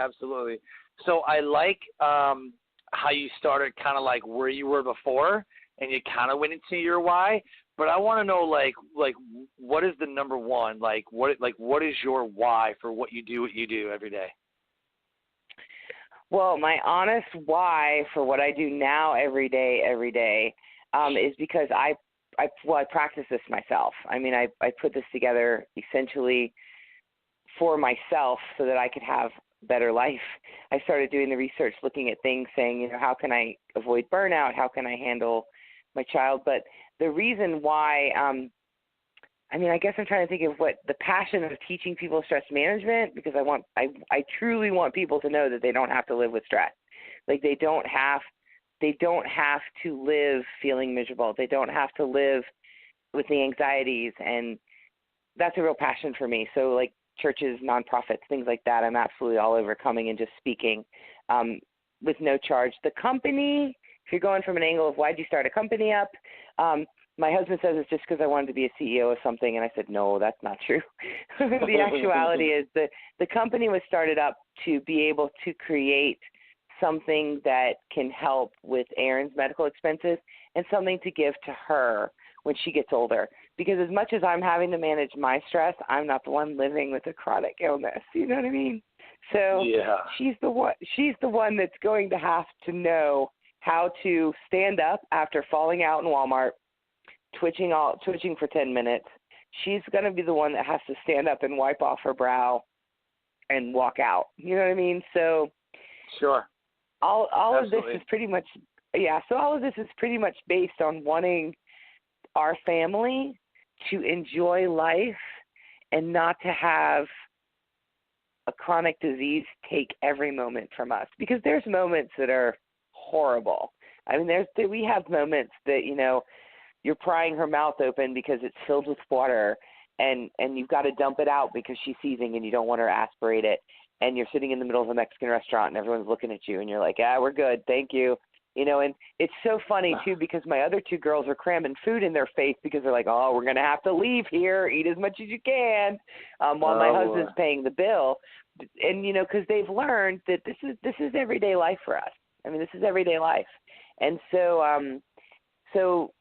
Speaker 3: So I like how you started kind of like where you were before, and you kind of went into your why. But I want to know, like what is the number one? What is your why for what you do every day?
Speaker 4: Well, my honest why for what I do now every day, is because I practice this myself. I mean, I put this together essentially for myself so that I could have better life. I started doing the research, looking at things, saying, how can I avoid burnout? How can I handle my child? But the reason why, I guess I'm trying to think of what the passion of teaching people stress management, because I truly want people to know that they don't have to live with stress. Like they don't have to live feeling miserable. They don't have to live with the anxieties, and that's a real passion for me. So like churches, nonprofits, things like that, I'm absolutely all over coming and just speaking with no charge. The company, if you're going from an angle of why'd you start a company up, my husband says it's just because I wanted to be a CEO of something, and I said, no, that's not true. The actuality is the company was started up to be able to create something that can help with Erin's medical expenses and something to give to her when she gets older. because as much as I'm having to manage my stress, I'm not the one living with a chronic illness. You know what I mean? So she's the one that's going to have to know how to stand up after falling out in Walmart, twitching for 10 minutes. She's going to be the one that has to stand up and wipe off her brow and walk out. You know what I mean? So
Speaker 3: sure.
Speaker 4: All of this is pretty much so all of this is pretty much based on wanting our family to enjoy life and not to have a chronic disease take every moment from us, because there's moments that are horrible. I mean, we have moments that, you know, you're prying her mouth open because it's filled with water, and you've got to dump it out because she's seizing and you don't want her to aspirate it, and you're sitting in the middle of a Mexican restaurant and everyone's looking at you and you're like, we're good, thank you. You know, and it's so funny, too, because my other two girls are cramming food in their face because they're like, oh, we're going to have to leave here, eat as much as you can, while my husband's paying the bill. And, you know, because they've learned that this is everyday life for us. I mean, this is everyday life. And so so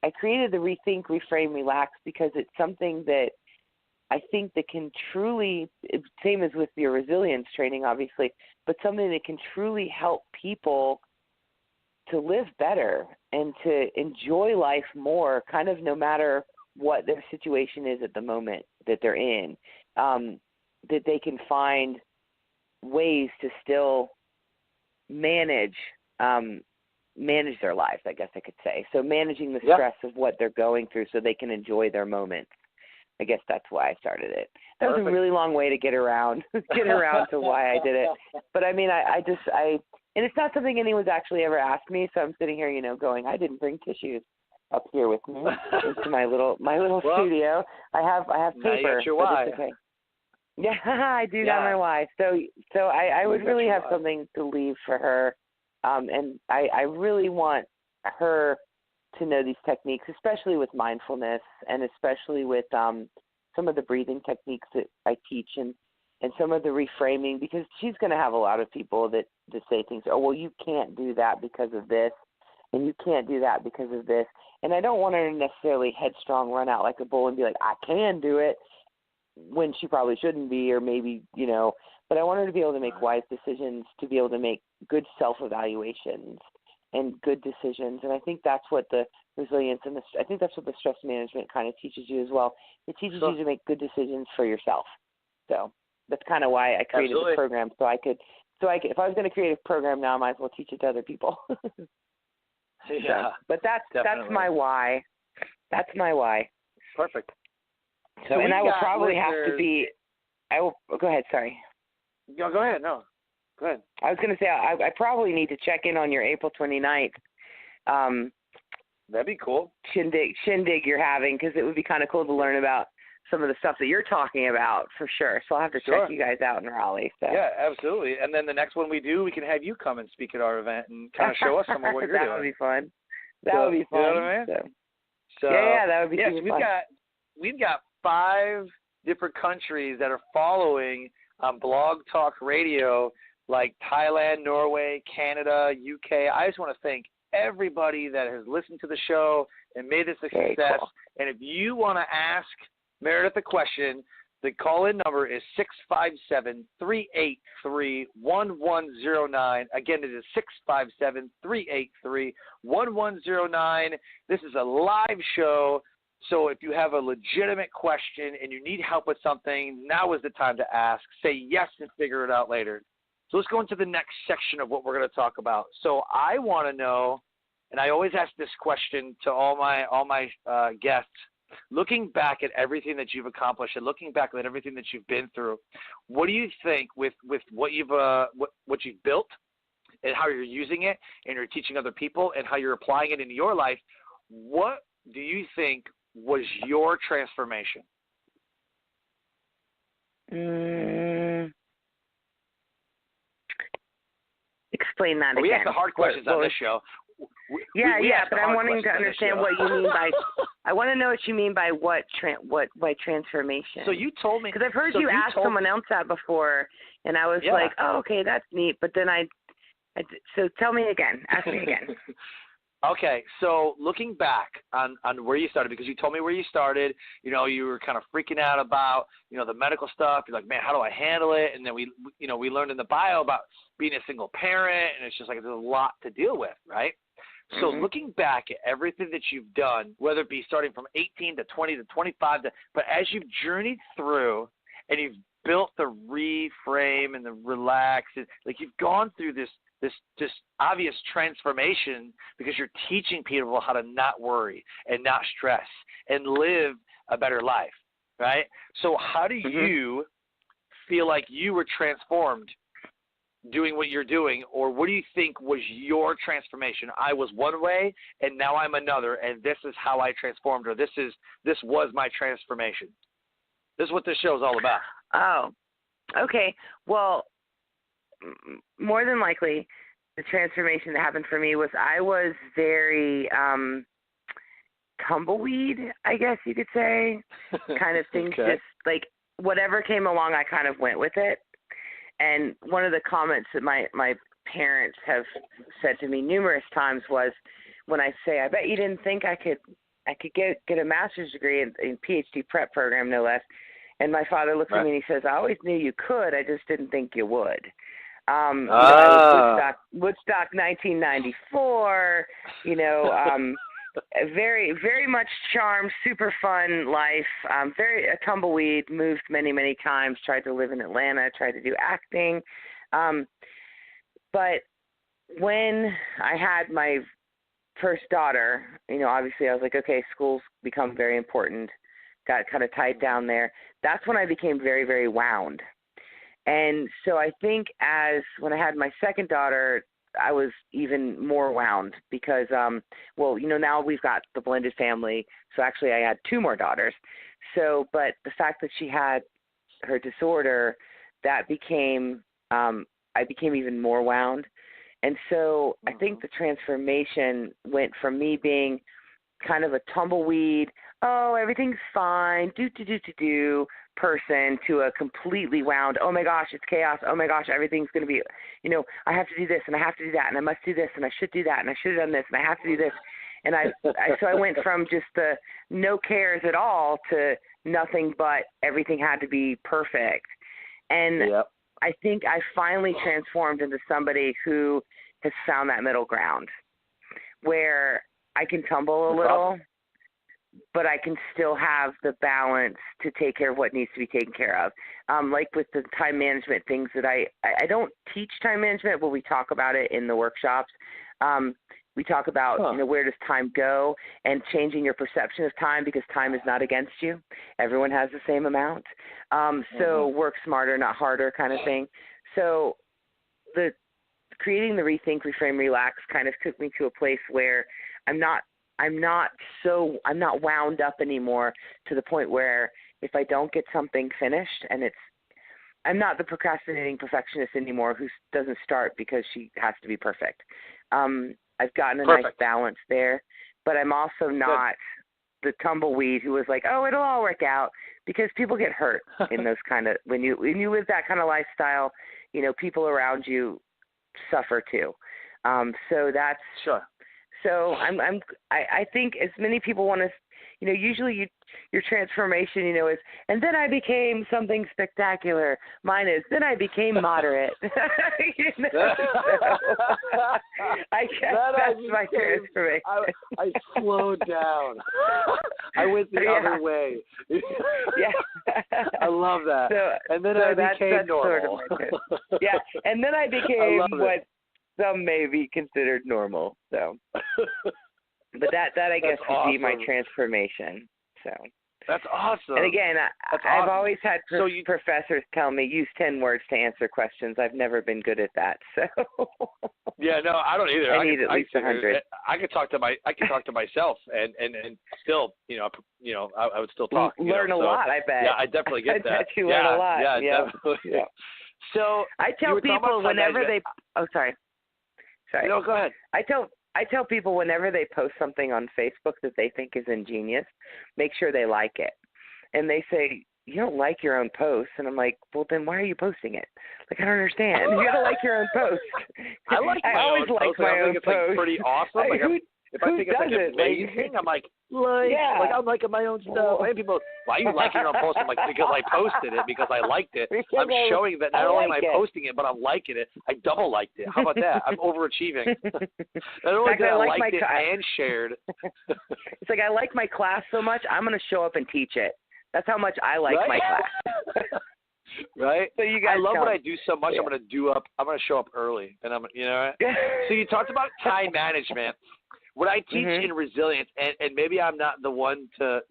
Speaker 4: I created the Rethink, Reframe, Relax because it's something that I think that can truly, same as with your resilience training, obviously, but something that can truly help people to live better and to enjoy life more, kind of no matter what their situation is at the moment that they're in, that they can find ways to still manage their lives, I guess I could say. So managing the stress of what they're going through so they can enjoy their moments. I guess that's why I started it. That was a really long way to get around to why I did it. But I mean, I and it's not something anyone's actually ever asked me, so I'm sitting here, you know, going, I didn't bring tissues up here with me into my little studio. I have paper.
Speaker 3: You got your why.
Speaker 4: Okay. Yeah, I do got my why. So I would really have something to leave for her, and I really want her to know these techniques, especially with mindfulness and especially with some of the breathing techniques that I teach and some of the reframing, because she's going to have a lot of people that say things, oh, well, you can't do that because of this, and you can't do that because of this. And I don't want her to necessarily headstrong run out like a bull and be like, I can do it, when she probably shouldn't be, or maybe, you know, but I want her to be able to make wise decisions, to be able to make good self-evaluations and good decisions. And I think that's what the resilience and I think that's what the stress management kind of teaches you as well. It teaches you to make good decisions for yourself. So that's kind of why I created the program. So I could, if I was going to create a program now, I might as well teach it to other people. But that's my why. That's my why.
Speaker 3: Perfect.
Speaker 4: So and I will probably have to be. Go ahead. Sorry.
Speaker 3: No, go ahead. No, go ahead.
Speaker 4: I was going to say I probably need to check in on your April 29th.
Speaker 3: That'd be cool.
Speaker 4: Shindig you're having, because it would be kind of cool to learn about some of the stuff that you're talking about for sure. So I'll have to check you guys out in Raleigh. So.
Speaker 3: Yeah, absolutely. And then the next one we do, we can have you come and speak at our event and kind of show us some of what you're doing.
Speaker 4: That would be fun. That would be fun.
Speaker 3: You know what I mean? So
Speaker 4: that would be fun.
Speaker 3: We've got 5 different countries that are following Blog Talk Radio, like Thailand, Norway, Canada, UK. I just want to thank everybody that has listened to the show and made this a success. Cool. And if you want to ask Meredith a question, the call-in number is 657-383-1109. Again, it is 657-383-1109. This is a live show, so if you have a legitimate question and you need help with something, now is the time to ask. Say yes and figure it out later. So let's go into the next section of what we're going to talk about. So I want to know, and I always ask this question to all my guests, looking back at everything that you've accomplished and looking back at everything that you've been through, what do you think with what you've built and how you're using it and you're teaching other people and how you're applying it into your life, what do you think was your transformation?
Speaker 4: Explain that again.
Speaker 3: We ask the hard questions on this show.
Speaker 4: But I'm wanting to understand what you mean by. I want to know what you mean by what by transformation.
Speaker 3: So you told me,
Speaker 4: because I've heard you ask someone else that before, and I was like, oh, okay, that's neat. But then so tell me again. Ask me again.
Speaker 3: Okay, so looking back on where you started, because you told me where you started, you were kind of freaking out about, the medical stuff. You're like, man, how do I handle it? And then we learned in the bio about being a single parent, and it's just like there's a lot to deal with, right? So looking back at everything that you've done, whether it be starting from 18 to 20 to 25, but as you've journeyed through and you've built the reframe and the relax, like you've gone through this obvious transformation because you're teaching people how to not worry and not stress and live a better life, right? So how do you feel like you were transformed doing what you're doing, or what do you think was your transformation? I was one way and now I'm another, and this is how I transformed, or this was my transformation. This is what this show is all about.
Speaker 4: Oh, okay. Well, more than likely, the transformation that happened for me was I was very tumbleweed, I guess you could say. Kind of things just like whatever came along, I kind of went with it. And one of the comments that my parents have said to me numerous times was when I say, I bet you didn't think I could get a master's degree in PhD prep program, no less. And my father looks at me and he says, I always knew you could, I just didn't think you would. I was Woodstock 1994, very, very much charmed, super fun life, a tumbleweed, moved many, many times, tried to live in Atlanta, tried to do acting. But when I had my first daughter, obviously I was like, okay, school's become very important, got kind of tied down there. That's when I became very, very wound. And so I think when I had my second daughter, I was even more wound because, now we've got the blended family. So actually I had two more daughters. So, but the fact that she had her disorder, that became, I became even more wound. And so I think the transformation went from me being kind of a tumbleweed, everything's fine, do person to a completely wound, oh my gosh, it's chaos, oh my gosh, everything's going to be, I have to do this and I have to do that and I must do this and I should do that and I should have done this and I have to do this. And so I went from just the no cares at all to nothing but everything had to be perfect. And I think I finally transformed into somebody who has found that middle ground where I can tumble a little, but I can still have the balance to take care of what needs to be taken care of. Like with the time management things that I don't teach time management, but we talk about it in the workshops. We talk about, where does time go and changing your perception of time because time is not against you. Everyone has the same amount. So work smarter, not harder kind of thing. So creating the Rethink, Reframe, Relax kind of took me to a place where I'm not wound up anymore to the point where if I don't get something finished and I'm not the procrastinating perfectionist anymore who doesn't start because she has to be perfect. I've gotten a nice balance there, but I'm also not the tumbleweed who was like, oh, it'll all work out, because people get hurt in those kind of, when you live that kind of lifestyle, people around you suffer too. So that's sure. So I think as many people want to, usually your transformation, is, and then I became something spectacular. Mine is, then I became moderate. So, I guess that's my transformation.
Speaker 3: I slowed down. I went the other way. I love that. So, and then I became normal.
Speaker 4: Sort of and then I became what some may be considered normal. So, but that I guess would be my transformation. So
Speaker 3: that's awesome.
Speaker 4: And again, I've always had professors tell me use 10 words to answer questions. I've never been good at that. So
Speaker 3: yeah, no, I don't either.
Speaker 4: I need at least 100.
Speaker 3: I could talk to myself and still, I would still talk.
Speaker 4: Learn a lot, I bet.
Speaker 3: Yeah, I definitely get that.
Speaker 4: I bet you learn a lot.
Speaker 3: Yeah, definitely. Yeah. So
Speaker 4: I tell people whenever they. Oh, sorry.
Speaker 3: No, go ahead.
Speaker 4: I tell people whenever they post something on Facebook that they think is ingenious, make sure they like it. And they say, you don't like your own post. And I'm like, well, then why are you posting it? Like, I don't understand. You got to like your own post.
Speaker 3: I always like my own post.
Speaker 4: Like,
Speaker 3: pretty awesome. if I think it's like amazing, I'm like I'm liking my own stuff. And people, why are you liking your own post? I'm like, because I posted it, because I liked it. I'm showing that not only am I posting it, but I'm liking it. I double liked it. How about that? I'm overachieving. Not only did I liked it and shared.
Speaker 4: It's like I like my class so much, I'm going to show up and teach it. That's how much I like my class.
Speaker 3: Right?
Speaker 4: So you guys
Speaker 3: I love what I do so much. I'm going to show up early, and So you talked about time management. What I teach in resilience, and maybe I'm not the one to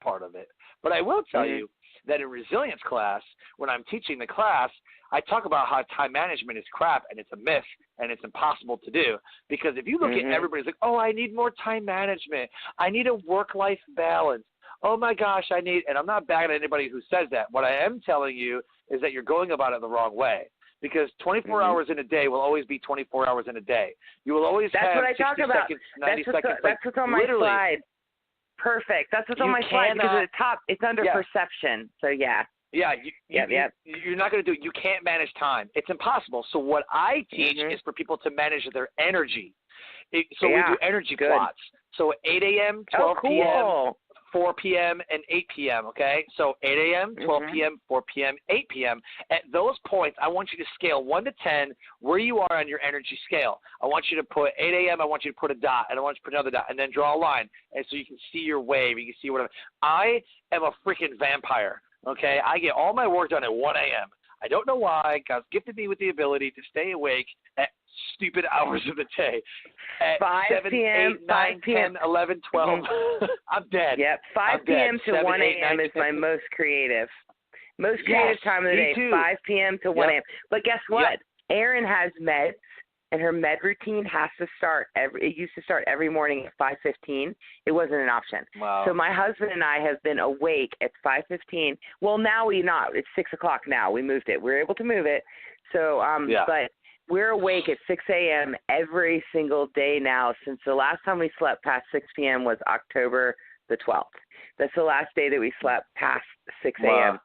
Speaker 3: part of it, but I will tell you that in resilience class, when I'm teaching the class, I talk about how time management is crap and it's a myth and it's impossible to do. Because if you look at everybody's like, oh, I need more time management. I need a work-life balance. Oh, my gosh, and I'm not bagging at anybody who says that. What I am telling you is that you're going about it the wrong way. Because 24 hours in a day will always be 24 hours in a day. You will always have 60 seconds, 90 seconds.
Speaker 4: That's what's on my slide. Perfect. That's what's on my slide because at the top it's under perception. So, yeah. Yeah, you're not going to do it. You can't manage time. It's impossible. So what I teach is for people to manage their energy. We do energy plots. So 8 a.m., 12 p.m., 4 p.m., and 8 p.m., okay? So 8 a.m., 12 p.m., 4 p.m., 8 p.m. At those points, I want you to scale 1 to 10 where you are on your energy scale. I want you to put 8 a.m., I want you to put a dot, and I want you to put another dot, and then draw a line, and so you can see your wave, you can see whatever. I am a freaking vampire, okay? I get all my work done at 1 a.m. I don't know why. God's gifted me with the ability to stay awake at stupid hours of the day. At 5
Speaker 3: 7,
Speaker 4: p.m.,
Speaker 3: 8, 9, 10, 11, 12. I'm dead.
Speaker 4: Yep, 5 p.m. to
Speaker 3: 7,
Speaker 4: 1
Speaker 3: 8,
Speaker 4: a.m.
Speaker 3: 9,
Speaker 4: is my most creative. Most creative time of the day,
Speaker 3: too.
Speaker 4: 5 p.m. to 1 a.m. But guess what? Erin has meds, and her med routine has to start it used to start every morning at 5:15. It wasn't an option.
Speaker 3: Wow.
Speaker 4: So my husband and I have been awake at 5:15. Well, now we're not. It's 6 o'clock now. We moved it. We were able to move it. So, but we're awake at 6 a.m. every single day now since the last time we slept past 6 p.m. was October the 12th. That's the last day that we slept past 6 a.m.
Speaker 3: Wow.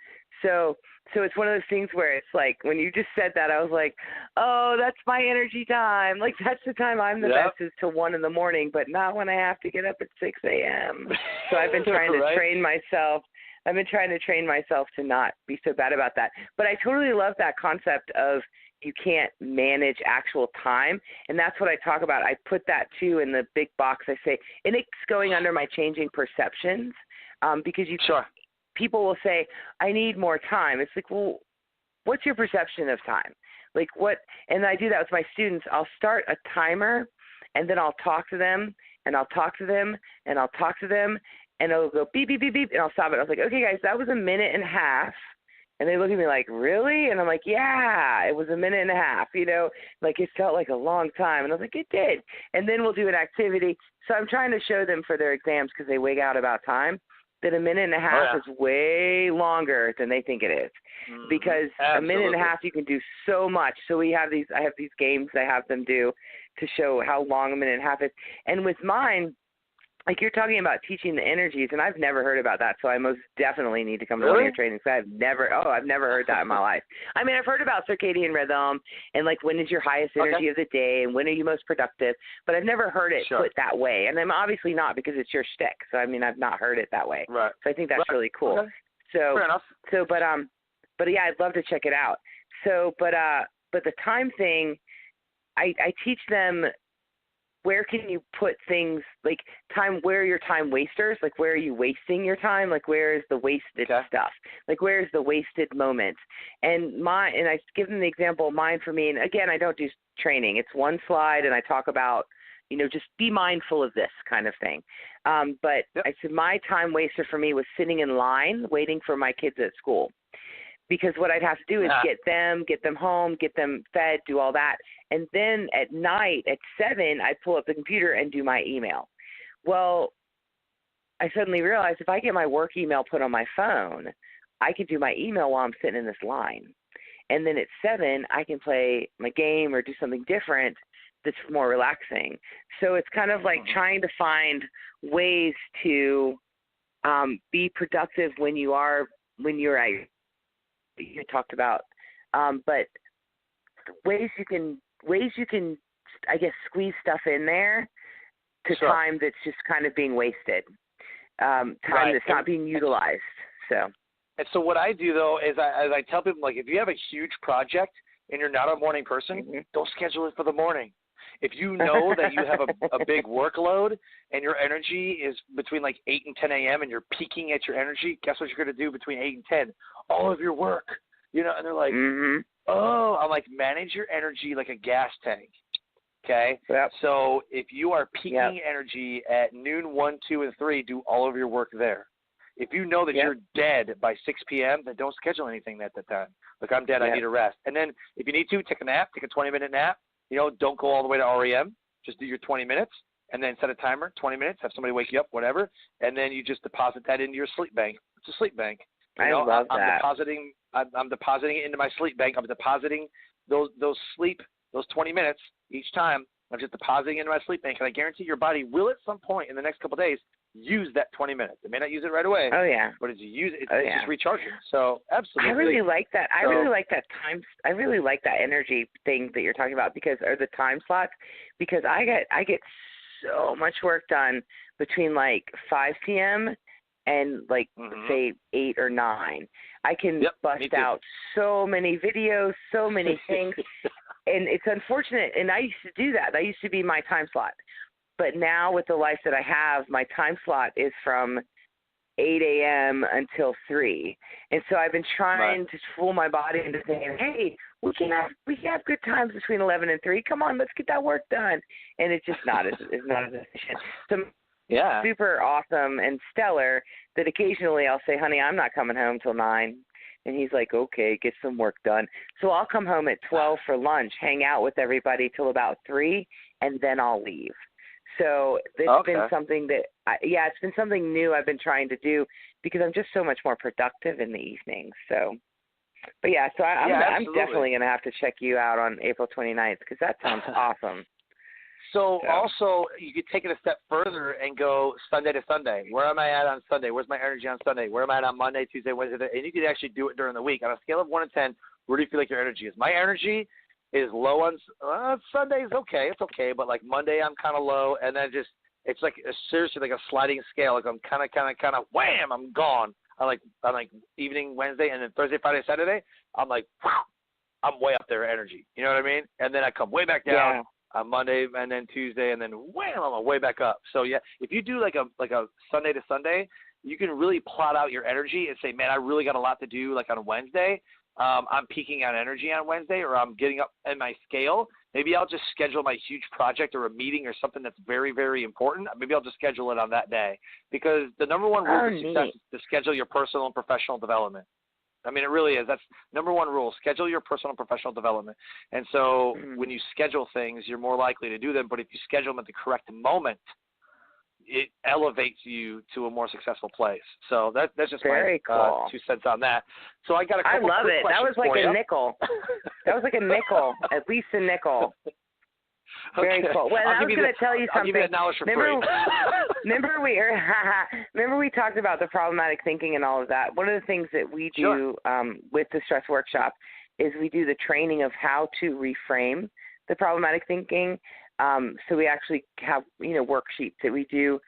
Speaker 4: So it's one of those things where it's like when you just said that, I was like, oh, that's my energy time. Like that's the time I'm the best is till 1 in the morning, but not when I have to get up at 6 a.m. So I've been trying to train myself. I've been trying to train myself to not be so bad about that. But I totally love that concept of you can't manage actual time. And that's what I talk about. I put that too in the big box. I say, and it's going under my changing perceptions because people will say, I need more time. It's like, well, what's your perception of time? Like what? And I do that with my students. I'll start a timer and then I'll talk to them and I'll talk to them and I'll talk to them and it'll go beep, beep, beep, beep. And I'll stop it. I was like, okay, guys, that was 1.5 minutes. And they look at me like, really? And I'm like, yeah, it was 1.5 minutes, like it felt like a long time. And I was like, it did. And then we'll do an activity. So I'm trying to show them for their exams because they wig out about time that 1.5 minutes is way longer than they think it is. Because 1.5 minutes you can do so much. So I have these games I have them do to show how long 1.5 minutes is. And with mine, like you're talking about teaching the energies, and I've never heard about that, so I most definitely need to come to one of your trainings. I've never heard that in my life. I mean, I've heard about circadian rhythm and like when is your highest energy of the day and when are you most productive, but I've never heard it put that way. And I'm obviously not because it's your shtick. So I mean, I've not heard it that way.
Speaker 3: Right.
Speaker 4: So I think that's really cool.
Speaker 3: Okay.
Speaker 4: So
Speaker 3: fair enough.
Speaker 4: So but yeah, I'd love to check it out. So but the time thing, I teach them. Where can you put things like time? Where are your time wasters? Like where are you wasting your time? Like where is the wasted stuff? Like where is the wasted moments? And I give them the example of mine for me. And again, I don't do training. It's one slide, and I talk about just be mindful of this kind of thing. But I said my time waster for me was sitting in line waiting for my kids at school. Because what I'd have to do is get them home, get them fed, do all that. And then at night at 7, I'd pull up the computer and do my email. Well, I suddenly realized if I get my work email put on my phone, I can do my email while I'm sitting in this line. And then at 7, I can play my game or do something different that's more relaxing. So it's kind of like trying to find ways to be productive when you're at you talked about, but ways you can, I guess, squeeze stuff in there to time that's just kind of being wasted, time that's not being utilized. So.
Speaker 3: And so what I do, though, is I tell people, like, if you have a huge project and you're not a morning person, don't schedule it for the morning. If you know that you have a big workload and your energy is between like 8 and 10 a.m. and you're peaking at your energy, guess what you're going to do between 8 and 10? All of your work. You know, and they're like, oh, I'm like, manage your energy like a gas tank. Okay?
Speaker 4: Yep.
Speaker 3: So if you are peaking energy at noon, 1, 2, and 3, do all of your work there. If you know that you're dead by 6 p.m., then don't schedule anything at that time. Like, I'm dead, I need a rest. And then if you need to, take a nap, take a 20-minute nap. You know, don't go all the way to REM. Just do your 20 minutes, and then set a timer, 20 minutes, have somebody wake you up, whatever, and then you just deposit that into your sleep bank. It's a sleep bank.
Speaker 4: I love that.
Speaker 3: I'm depositing it into my sleep bank. I'm depositing those 20 minutes each time. I'm just depositing into my sleep bank, and I guarantee your body will at some point in the next couple of days use that 20 minutes. It may not use it right away.
Speaker 4: Oh yeah.
Speaker 3: But it's just recharging. So absolutely.
Speaker 4: I really like that. I really like that time. I really like that energy thing that you're talking about or the time slots, because I get so much work done between like 5 p.m. and like say 8 or 9. I can bust out so many videos, so many things. And it's unfortunate. And I used to do that. That used to be my time slot. But now with the life that I have, my time slot is from 8 a.m. until 3. And so I've been trying to fool my body into saying, hey, we can have good times between 11 and 3. Come on, let's get that work done. And it's just not as efficient. So super awesome and stellar that occasionally I'll say, honey, I'm not coming home till 9. And he's like, okay, get some work done. So I'll come home at 12 for lunch, hang out with everybody till about 3, and then I'll leave. So it's been something that, it's been something new I've been trying to do because I'm just so much more productive in the evenings. So, but I'm definitely going to have to check you out on April 29th because that sounds awesome.
Speaker 3: So also, you could take it a step further and go Sunday to Sunday. Where am I at on Sunday? Where's my energy on Sunday? Where am I at on Monday, Tuesday, Wednesday? And you could actually do it during the week. On a scale of 1 to 10, where do you feel like your energy is? My energy is low on Sunday's okay. It's okay. But like Monday, I'm kind of low. And then it's like seriously like a sliding scale. Like I'm kind of, wham, I'm gone. I like evening Wednesday, and then Thursday, Friday, Saturday, I'm like, whew, I'm way up there energy. You know what I mean? And then I come way back down on Monday, and then Tuesday, and then wham, I'm way back up. So yeah, if you do like a Sunday to Sunday, you can really plot out your energy and say, man, I really got a lot to do. Like on Wednesday, I'm peaking on energy on Wednesday, or I'm getting up in my scale. Maybe I'll just schedule my huge project or a meeting or something that's very, very important. Maybe I'll just schedule it on that day, because the number one rule of success is to schedule your personal and professional development. I mean, it really is. That's number one rule. Schedule your personal and professional development. And so when you schedule things, you're more likely to do them. But if you schedule them at the correct moment, it elevates you to a more successful place. So that's just
Speaker 4: very cool.
Speaker 3: 2 cents on that. So I got a couple
Speaker 4: I love it. That was like a nickel. That was like a nickel, at least a nickel. Very cool. Well, I was going to tell you something.
Speaker 3: I'll give you that knowledge for free.
Speaker 4: Remember we talked about the problematic thinking and all of that. One of the things that we do with the stress workshop is we do the training of how to reframe the problematic thinking. So we actually have, worksheets that we do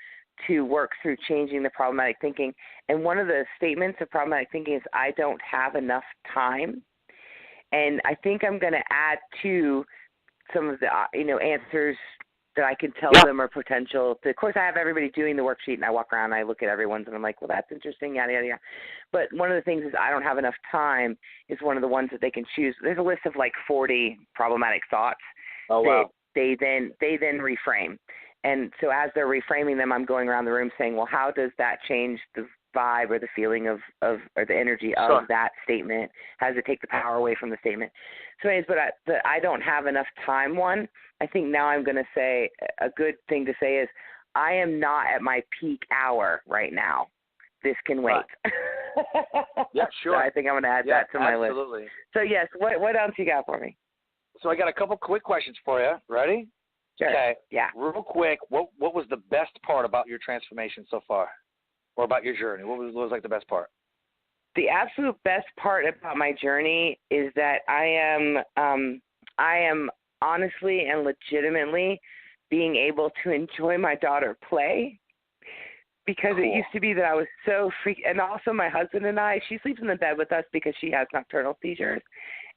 Speaker 4: to work through changing the problematic thinking. And one of the statements of problematic thinking is, I don't have enough time. And I think I'm going to add to some of the, answers that I can tell them are potential. Of course, I have everybody doing the worksheet, and I walk around and I look at everyone's, and I'm like, well, that's interesting, yada, yada, yada. But one of the things is, I don't have enough time is one of the ones that they can choose. There's a list of like 40 problematic thoughts that they then reframe. And so as they're reframing them, I'm going around the room saying, well, how does that change the vibe or the feeling of or the energy of that statement? How does it take the power away from the statement? So anyways, but I don't have enough time one. I think now I'm going to say a good thing to say is, I am not at my peak hour right now. This can wait.
Speaker 3: Yeah, sure.
Speaker 4: So I think I'm going to add that to my list.
Speaker 3: Absolutely.
Speaker 4: So yes, what else you got for me?
Speaker 3: So I got a couple quick questions for you. Ready?
Speaker 4: Sure.
Speaker 3: Okay.
Speaker 4: Yeah.
Speaker 3: Real quick, what was the best part about your transformation so far, or about your journey? What was like the best part?
Speaker 4: The absolute best part about my journey is that I am honestly and legitimately being able to enjoy my daughter play, because it used to be that I was so and also my husband and I, she sleeps in the bed with us because she has nocturnal seizures.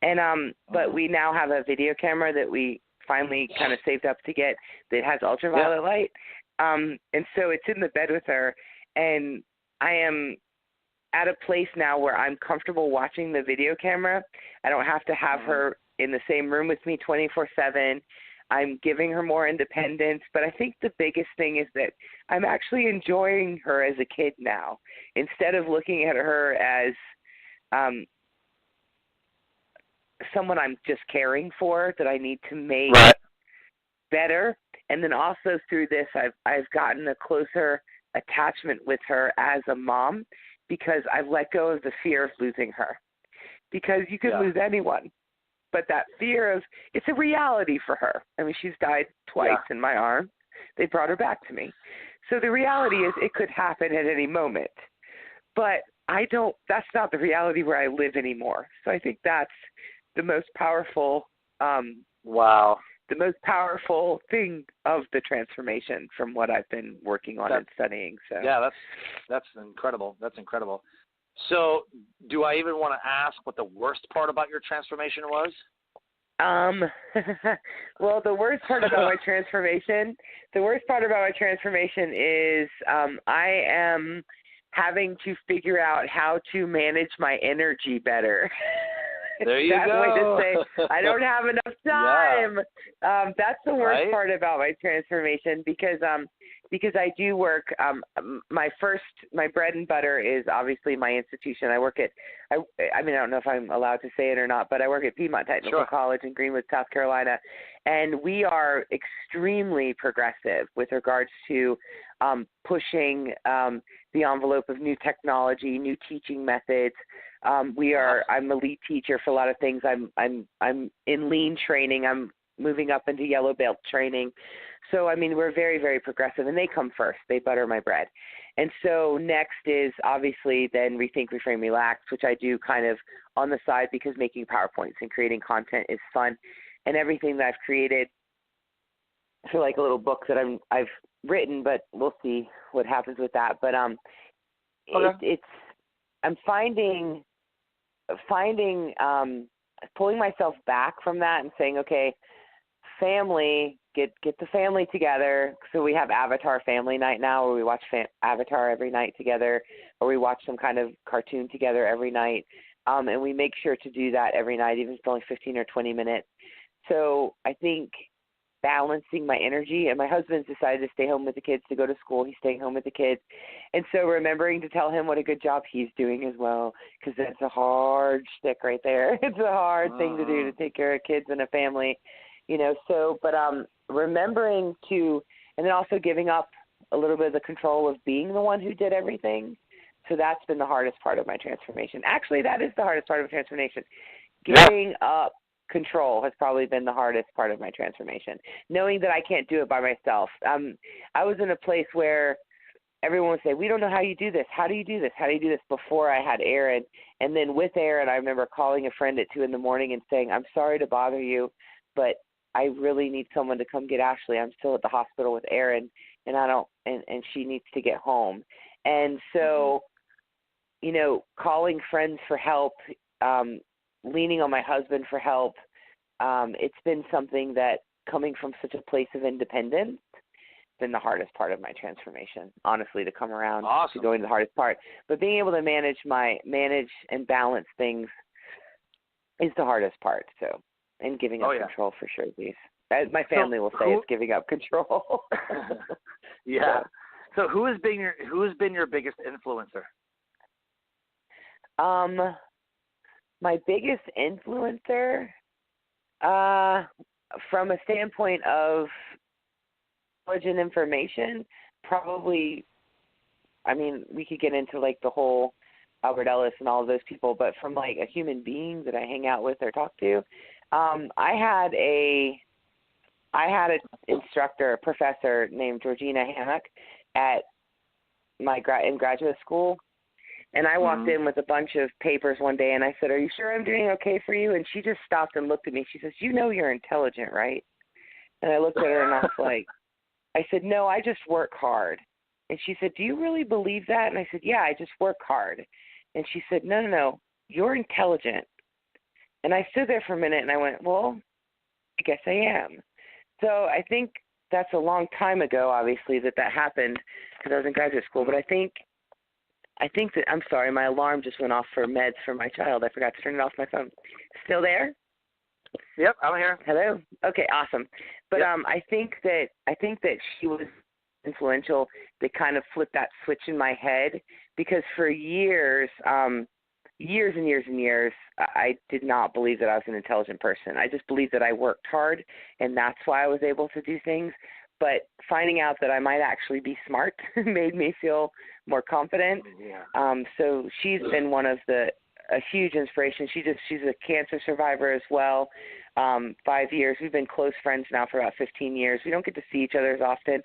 Speaker 4: And but we now have a video camera that we finally kind of saved up to get that has ultraviolet light. And so it's in the bed with her, and I am at a place now where I'm comfortable watching the video camera. I don't have to have her in the same room with me 24/7. I'm giving her more independence, but I think the biggest thing is that I'm actually enjoying her as a kid now, instead of looking at her as someone I'm just caring for that I need to make better. And then also through this, I've gotten a closer attachment with her as a mom, because I've let go of the fear of losing her, because you could lose anyone. But that fear of, it's a reality for her. I mean, she's died twice in my arms. They brought her back to me. So the reality is it could happen at any moment. But that's not the reality where I live anymore. So I think that's the most powerful, the most powerful thing of the transformation from what I've been working on and studying. So
Speaker 3: yeah, that's incredible. That's incredible. So do I even want to ask what the worst part about your transformation was?
Speaker 4: Well, the worst part about my transformation is I am having to figure out how to manage my energy better.
Speaker 3: There you go.
Speaker 4: Way to say I don't have enough time. That's the worst part about my transformation, because I do work. My bread and butter is obviously my institution. I work at. I mean, I don't know if I'm allowed to say it or not, but I work at Piedmont Technical College in Greenwood, South Carolina, and we are extremely progressive with regards to pushing the envelope of new technology, new teaching methods. I'm a lead teacher for a lot of things. I'm in lean training. I'm moving up into yellow belt training. So, I mean, we're very, very progressive, and they come first. They butter my bread. And so next is obviously then Rethink, Reframe, Relax, which I do kind of on the side, because making PowerPoints and creating content is fun. And everything that I've created, I feel like a little book that I've written, but we'll see what happens with that. But I'm finding pulling myself back from that and saying, okay, family, get the family together. So we have Avatar family night now, where we watch Avatar every night together, or we watch some kind of cartoon together every night. And we make sure to do that every night, even if it's only 15 or 20 minutes. So I think balancing my energy, and my husband's decided to stay home with the kids to go to school. He's staying home with the kids. And so remembering to tell him what a good job he's doing as well, because that's a hard stick right there. It's a hard thing to do, to take care of kids and a family, so, but remembering to, and then also giving up a little bit of the control of being the one who did everything. So that's been the hardest part of my transformation. Actually, that is the hardest part of transformation. Giving up control has probably been the hardest part of my transformation, knowing that I can't do it by myself. I was in a place where everyone would say, we don't know how you do this. How do you do this? How do you do this? Before I had Aaron. And then with Aaron, I remember calling a friend at 2 a.m. and saying, I'm sorry to bother you, but I really need someone to come get Ashley. I'm still at the hospital with Aaron, and and she needs to get home. And so, calling friends for help, leaning on my husband for help, it's been something that, coming from such a place of independence, been the hardest part of my transformation, honestly, to come around to going to the hardest part. But being able to manage and balance things is the hardest part. So, and giving up control for sure, these. My family will say it's giving up control.
Speaker 3: Yeah. So who has been your biggest influencer?
Speaker 4: My biggest influencer, from a standpoint of knowledge and information, probably, I mean, we could get into like the whole Albert Ellis and all of those people, but from like a human being that I hang out with or talk to, I had an instructor, a professor named Georgina Hammock in graduate school. And I walked in with a bunch of papers one day, and I said, are you sure I'm doing okay for you? And she just stopped and looked at me. She says, you're intelligent, right? And I looked at her, and I was like, I said, no, I just work hard. And she said, do you really believe that? And I said, yeah, I just work hard. And she said, no, you're intelligent. And I stood there for a minute and I went, well, I guess I am. So I think that's a long time ago, obviously, that happened because I was in graduate school. But I think that, I'm sorry, my alarm just went off for meds for my child. I forgot to turn it off my phone. Still there?
Speaker 3: Yep, I'm here.
Speaker 4: Hello? Okay, awesome. But
Speaker 3: yep.
Speaker 4: I think that she was influential to kind of flip that switch in my head because for years and years, I did not believe that I was an intelligent person. I just believed that I worked hard, and that's why I was able to do things. But finding out that I might actually be smart made me feel more confident.
Speaker 3: Yeah.
Speaker 4: So she's been a huge inspiration. She's a cancer survivor as well. 5 years. We've been close friends now for about 15 years. We don't get to see each other as often.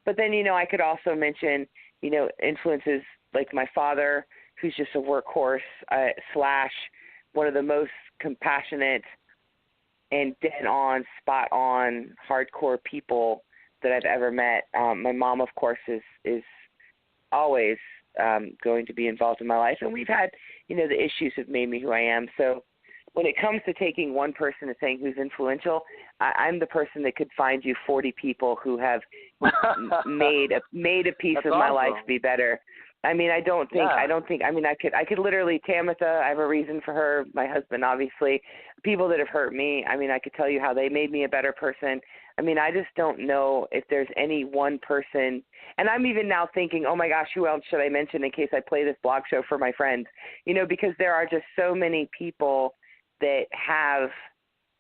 Speaker 4: But then, I could also mention, influences like my father, who's just a workhorse / one of the most compassionate and dead-on, spot-on, hardcore people that I've ever met. My mom, of course, is always going to be involved in my life. And we've had, the issues have made me who I am. So when it comes to taking one person and saying who's influential, I'm the person that could find you 40 people who have made a piece
Speaker 3: That's
Speaker 4: of my
Speaker 3: awesome.
Speaker 4: life be better. I mean, I could literally, Tamitha, I have a reason for her, my husband, obviously, people that have hurt me. I mean, I could tell you how they made me a better person. I mean, I just don't know if there's any one person. And I'm even now thinking, oh my gosh, who else should I mention in case I play this blog show for my friends? Because there are just so many people that have,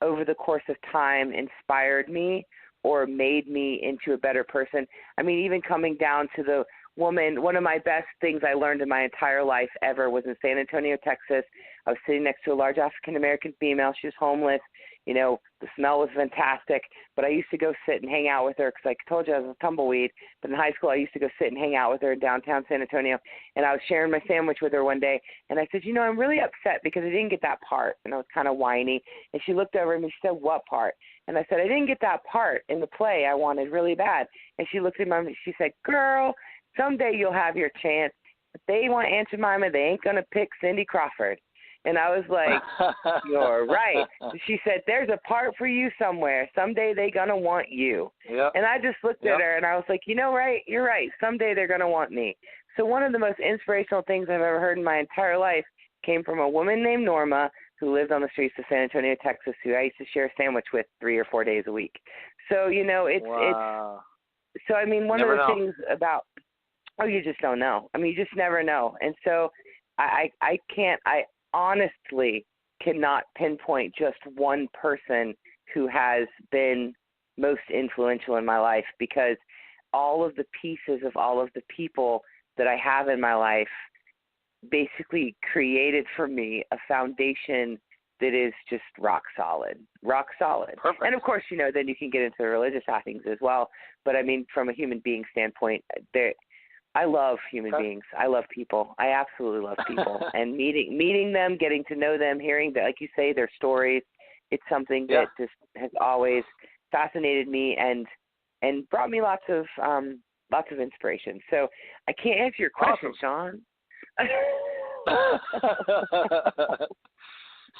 Speaker 4: over the course of time, inspired me or made me into a better person. I mean, even coming down to the woman, one of my best things I learned in my entire life ever was in San Antonio, Texas. I was sitting next to a large African-American female. She was homeless. The smell was fantastic, but I used to go sit and hang out with her because I told you I was a tumbleweed. But in high school, I used to go sit and hang out with her in downtown San Antonio, and I was sharing my sandwich with her one day, and I said, I'm really upset because I didn't get that part, and I was kind of whiny. And she looked over at me and she said, what part? And I said, I didn't get that part in the play I wanted really bad. And she looked at me and she said, girl, someday you'll have your chance. If they want Aunt Jemima, they ain't going to pick Cindy Crawford. And I was like, you're right. She said, there's a part for you somewhere. Someday they're going to want you.
Speaker 3: Yep.
Speaker 4: And I just looked at her and I was like, right, you're right. Someday they're going to want me. So one of the most inspirational things I've ever heard in my entire life came from a woman named Norma who lived on the streets of San Antonio, Texas, who I used to share a sandwich with 3 or 4 days a week. So,
Speaker 3: Wow.
Speaker 4: it's so, I mean, one
Speaker 3: Never
Speaker 4: of the
Speaker 3: know.
Speaker 4: things about, you just don't know. I mean, you just never know. And so I honestly cannot pinpoint just one person who has been most influential in my life because all of the pieces of all of the people that I have in my life basically created for me a foundation that is just rock solid.
Speaker 3: Perfect.
Speaker 4: And of course, then you can get into the religious things as well. But I mean, from a human being standpoint, I love human beings. I love people. I absolutely love people. And meeting them, getting to know them, hearing, like you say, their stories, it's something that just has always fascinated me and brought me lots of inspiration. So I can't answer your question, Sean.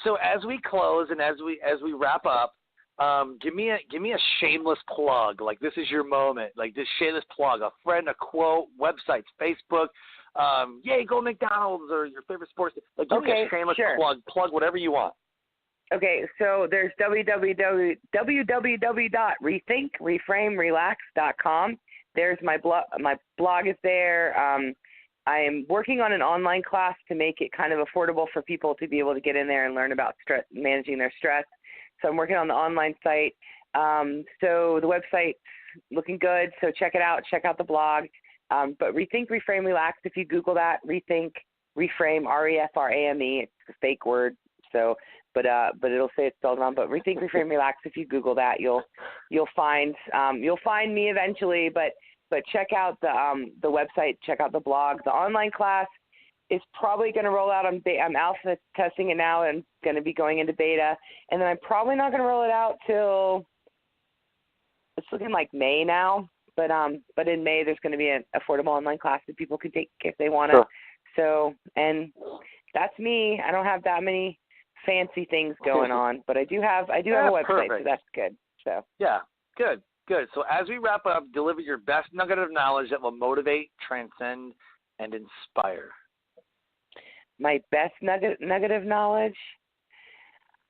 Speaker 3: So as we close and as we wrap up, give me a shameless plug. Like, this is your moment. Like, this shameless plug, a friend, a quote, websites, Facebook, yay, go McDonald's, or your favorite sports. Like, give me a shameless plug whatever you want.
Speaker 4: Okay, so there's www.rethinkreframerelax.com. There's my blog. My blog is there. I am working on an online class to make it kind of affordable for people to be able to get in there and learn about stress, managing their stress. So I'm working on the online site. So the website's looking good. So check it out. Check out the blog. But Rethink, Reframe, Relax. If you Google that, Rethink, Reframe, REFRAME. It's a fake word. So, but it'll say it's spelled wrong. But Rethink, Reframe, Relax. If you Google that, you'll find me eventually. But check out the website. Check out the blog. The online class is probably going to roll out. I'm alpha testing it now and going to be going into beta. And then I'm probably not going to roll it out till it's looking like May now. But in May there's going to be an affordable online class that people can take if they want to.
Speaker 3: Sure.
Speaker 4: So, and that's me. I don't have that many fancy things going on, but I do have a website,
Speaker 3: perfect.
Speaker 4: so that's good. So
Speaker 3: yeah, good. So as we wrap up, deliver your best nugget of knowledge that will motivate, transcend, and inspire.
Speaker 4: My best nugget of knowledge.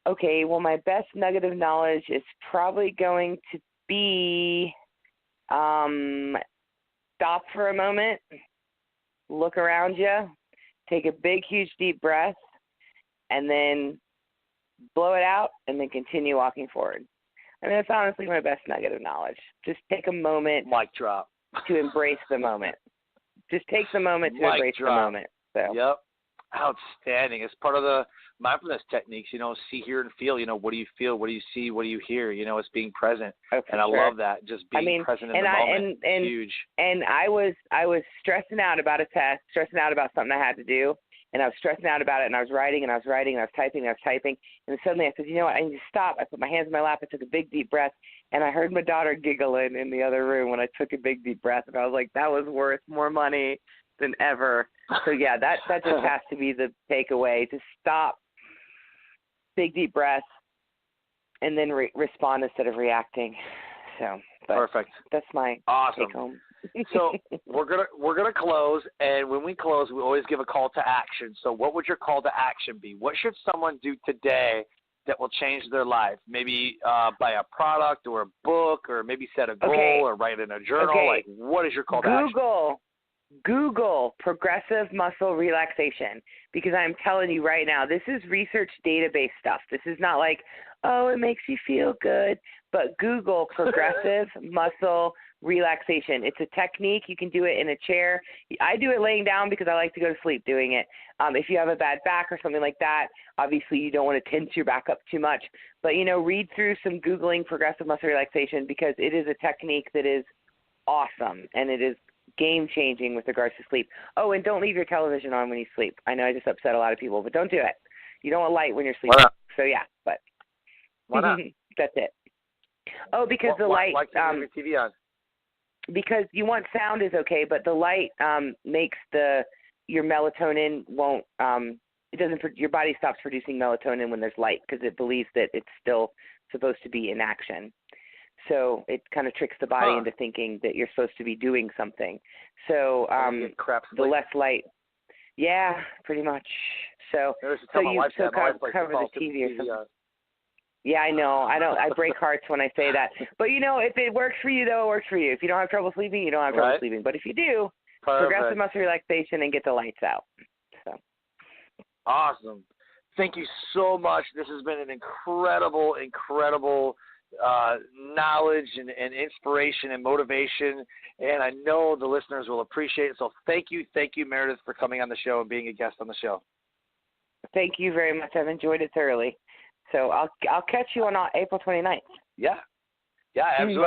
Speaker 4: Okay, well, my best nugget of knowledge is probably going to be stop for a moment, look around you, take a big, huge, deep breath, and then blow it out, and then continue walking forward. I mean, that's honestly my best nugget of knowledge. Just take a moment.
Speaker 3: Mic drop.
Speaker 4: To embrace the moment. Just take the moment to embrace the moment. So.
Speaker 3: Yep. Outstanding. It's part of the mindfulness techniques, see, hear, and feel. What do you feel? What do you see? What do you hear? It's being present.
Speaker 4: Oh,
Speaker 3: and I love that. Just being present in the moment.
Speaker 4: And
Speaker 3: huge.
Speaker 4: And I was stressing out about a test, stressing out about something I had to do, and I was stressing out about it, and I was writing, and I was writing, and I was typing, and then suddenly I said, you know what, I need to stop. I put my hands in my lap, I took a big, deep breath, and I heard my daughter giggling in the other room when I took a big, deep breath, and I was like, that was worth more money than ever. So, yeah, that just has to be the takeaway, to stop, big, deep breath, and then respond instead of reacting. So,
Speaker 3: perfect.
Speaker 4: That's my
Speaker 3: awesome.
Speaker 4: take home.
Speaker 3: So we're gonna close, and when we close, we always give a call to action. So what would your call to action be? What should someone do today that will change their life? Maybe buy a product or a book, or maybe set a goal or write in a journal.
Speaker 4: Okay.
Speaker 3: Like, what is your call to action?
Speaker 4: Google progressive muscle relaxation, because I'm telling you right now, this is research database stuff. This is not like, oh, it makes you feel good, but Google progressive muscle relaxation. It's a technique. You can do it in a chair. I do it laying down because I like to go to sleep doing it. If you have a bad back or something like that, obviously you don't want to tense your back up too much. But, read through some Googling progressive muscle relaxation, because it is a technique that is awesome, and it is game-changing with regards to sleep. Oh, and don't leave your television on when you sleep. I know I just upset a lot of people, but don't do it. You don't want light when you're sleeping. So, yeah, but
Speaker 3: why not?
Speaker 4: That's it. Oh, because the light.
Speaker 3: Why can't you leave your TV on?
Speaker 4: Because you want sound is okay, but the light makes your melatonin won't. It doesn't. Your body stops producing melatonin when there's light, because it believes that it's still supposed to be in action. So it kind of tricks the body into thinking that you're supposed to be doing something. So the less light. Yeah, pretty much. So you cover the TV or something. Yeah, I know. I break hearts when I say that. But, if it works for you, though, it works for you. If you don't have trouble sleeping, you don't have trouble sleeping. But if you do, progressive muscle relaxation and get the lights out. So.
Speaker 3: Awesome. Thank you so much. This has been an incredible knowledge and inspiration and motivation, and I know the listeners will appreciate it. So thank you, Meredith, for coming on the show and being a guest on the show. Thank you very much. I've enjoyed it thoroughly. So I'll catch you on April 29th. Yeah, absolutely.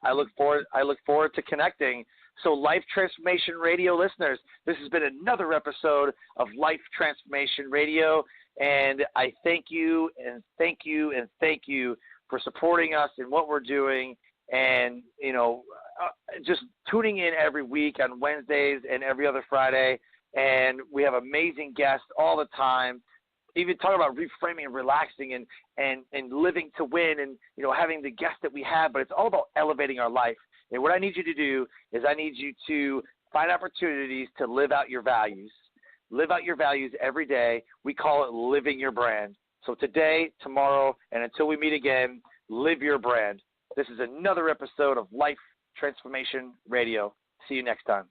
Speaker 3: I look forward to connecting. So, Life Transformation Radio listeners, this has been another episode of Life Transformation Radio, and I thank you for supporting us in what we're doing, and just tuning in every week on Wednesdays and every other Friday. And we have amazing guests all the time. Even talking about reframing and relaxing and living to win, and having the guests that we have, but it's all about elevating our life. And what I need you to do is I need you to find opportunities to live out your values. Live out your values every day. We call it living your brand. So today, tomorrow, and until we meet again, live your brand. This is another episode of Life Transformation Radio. See you next time.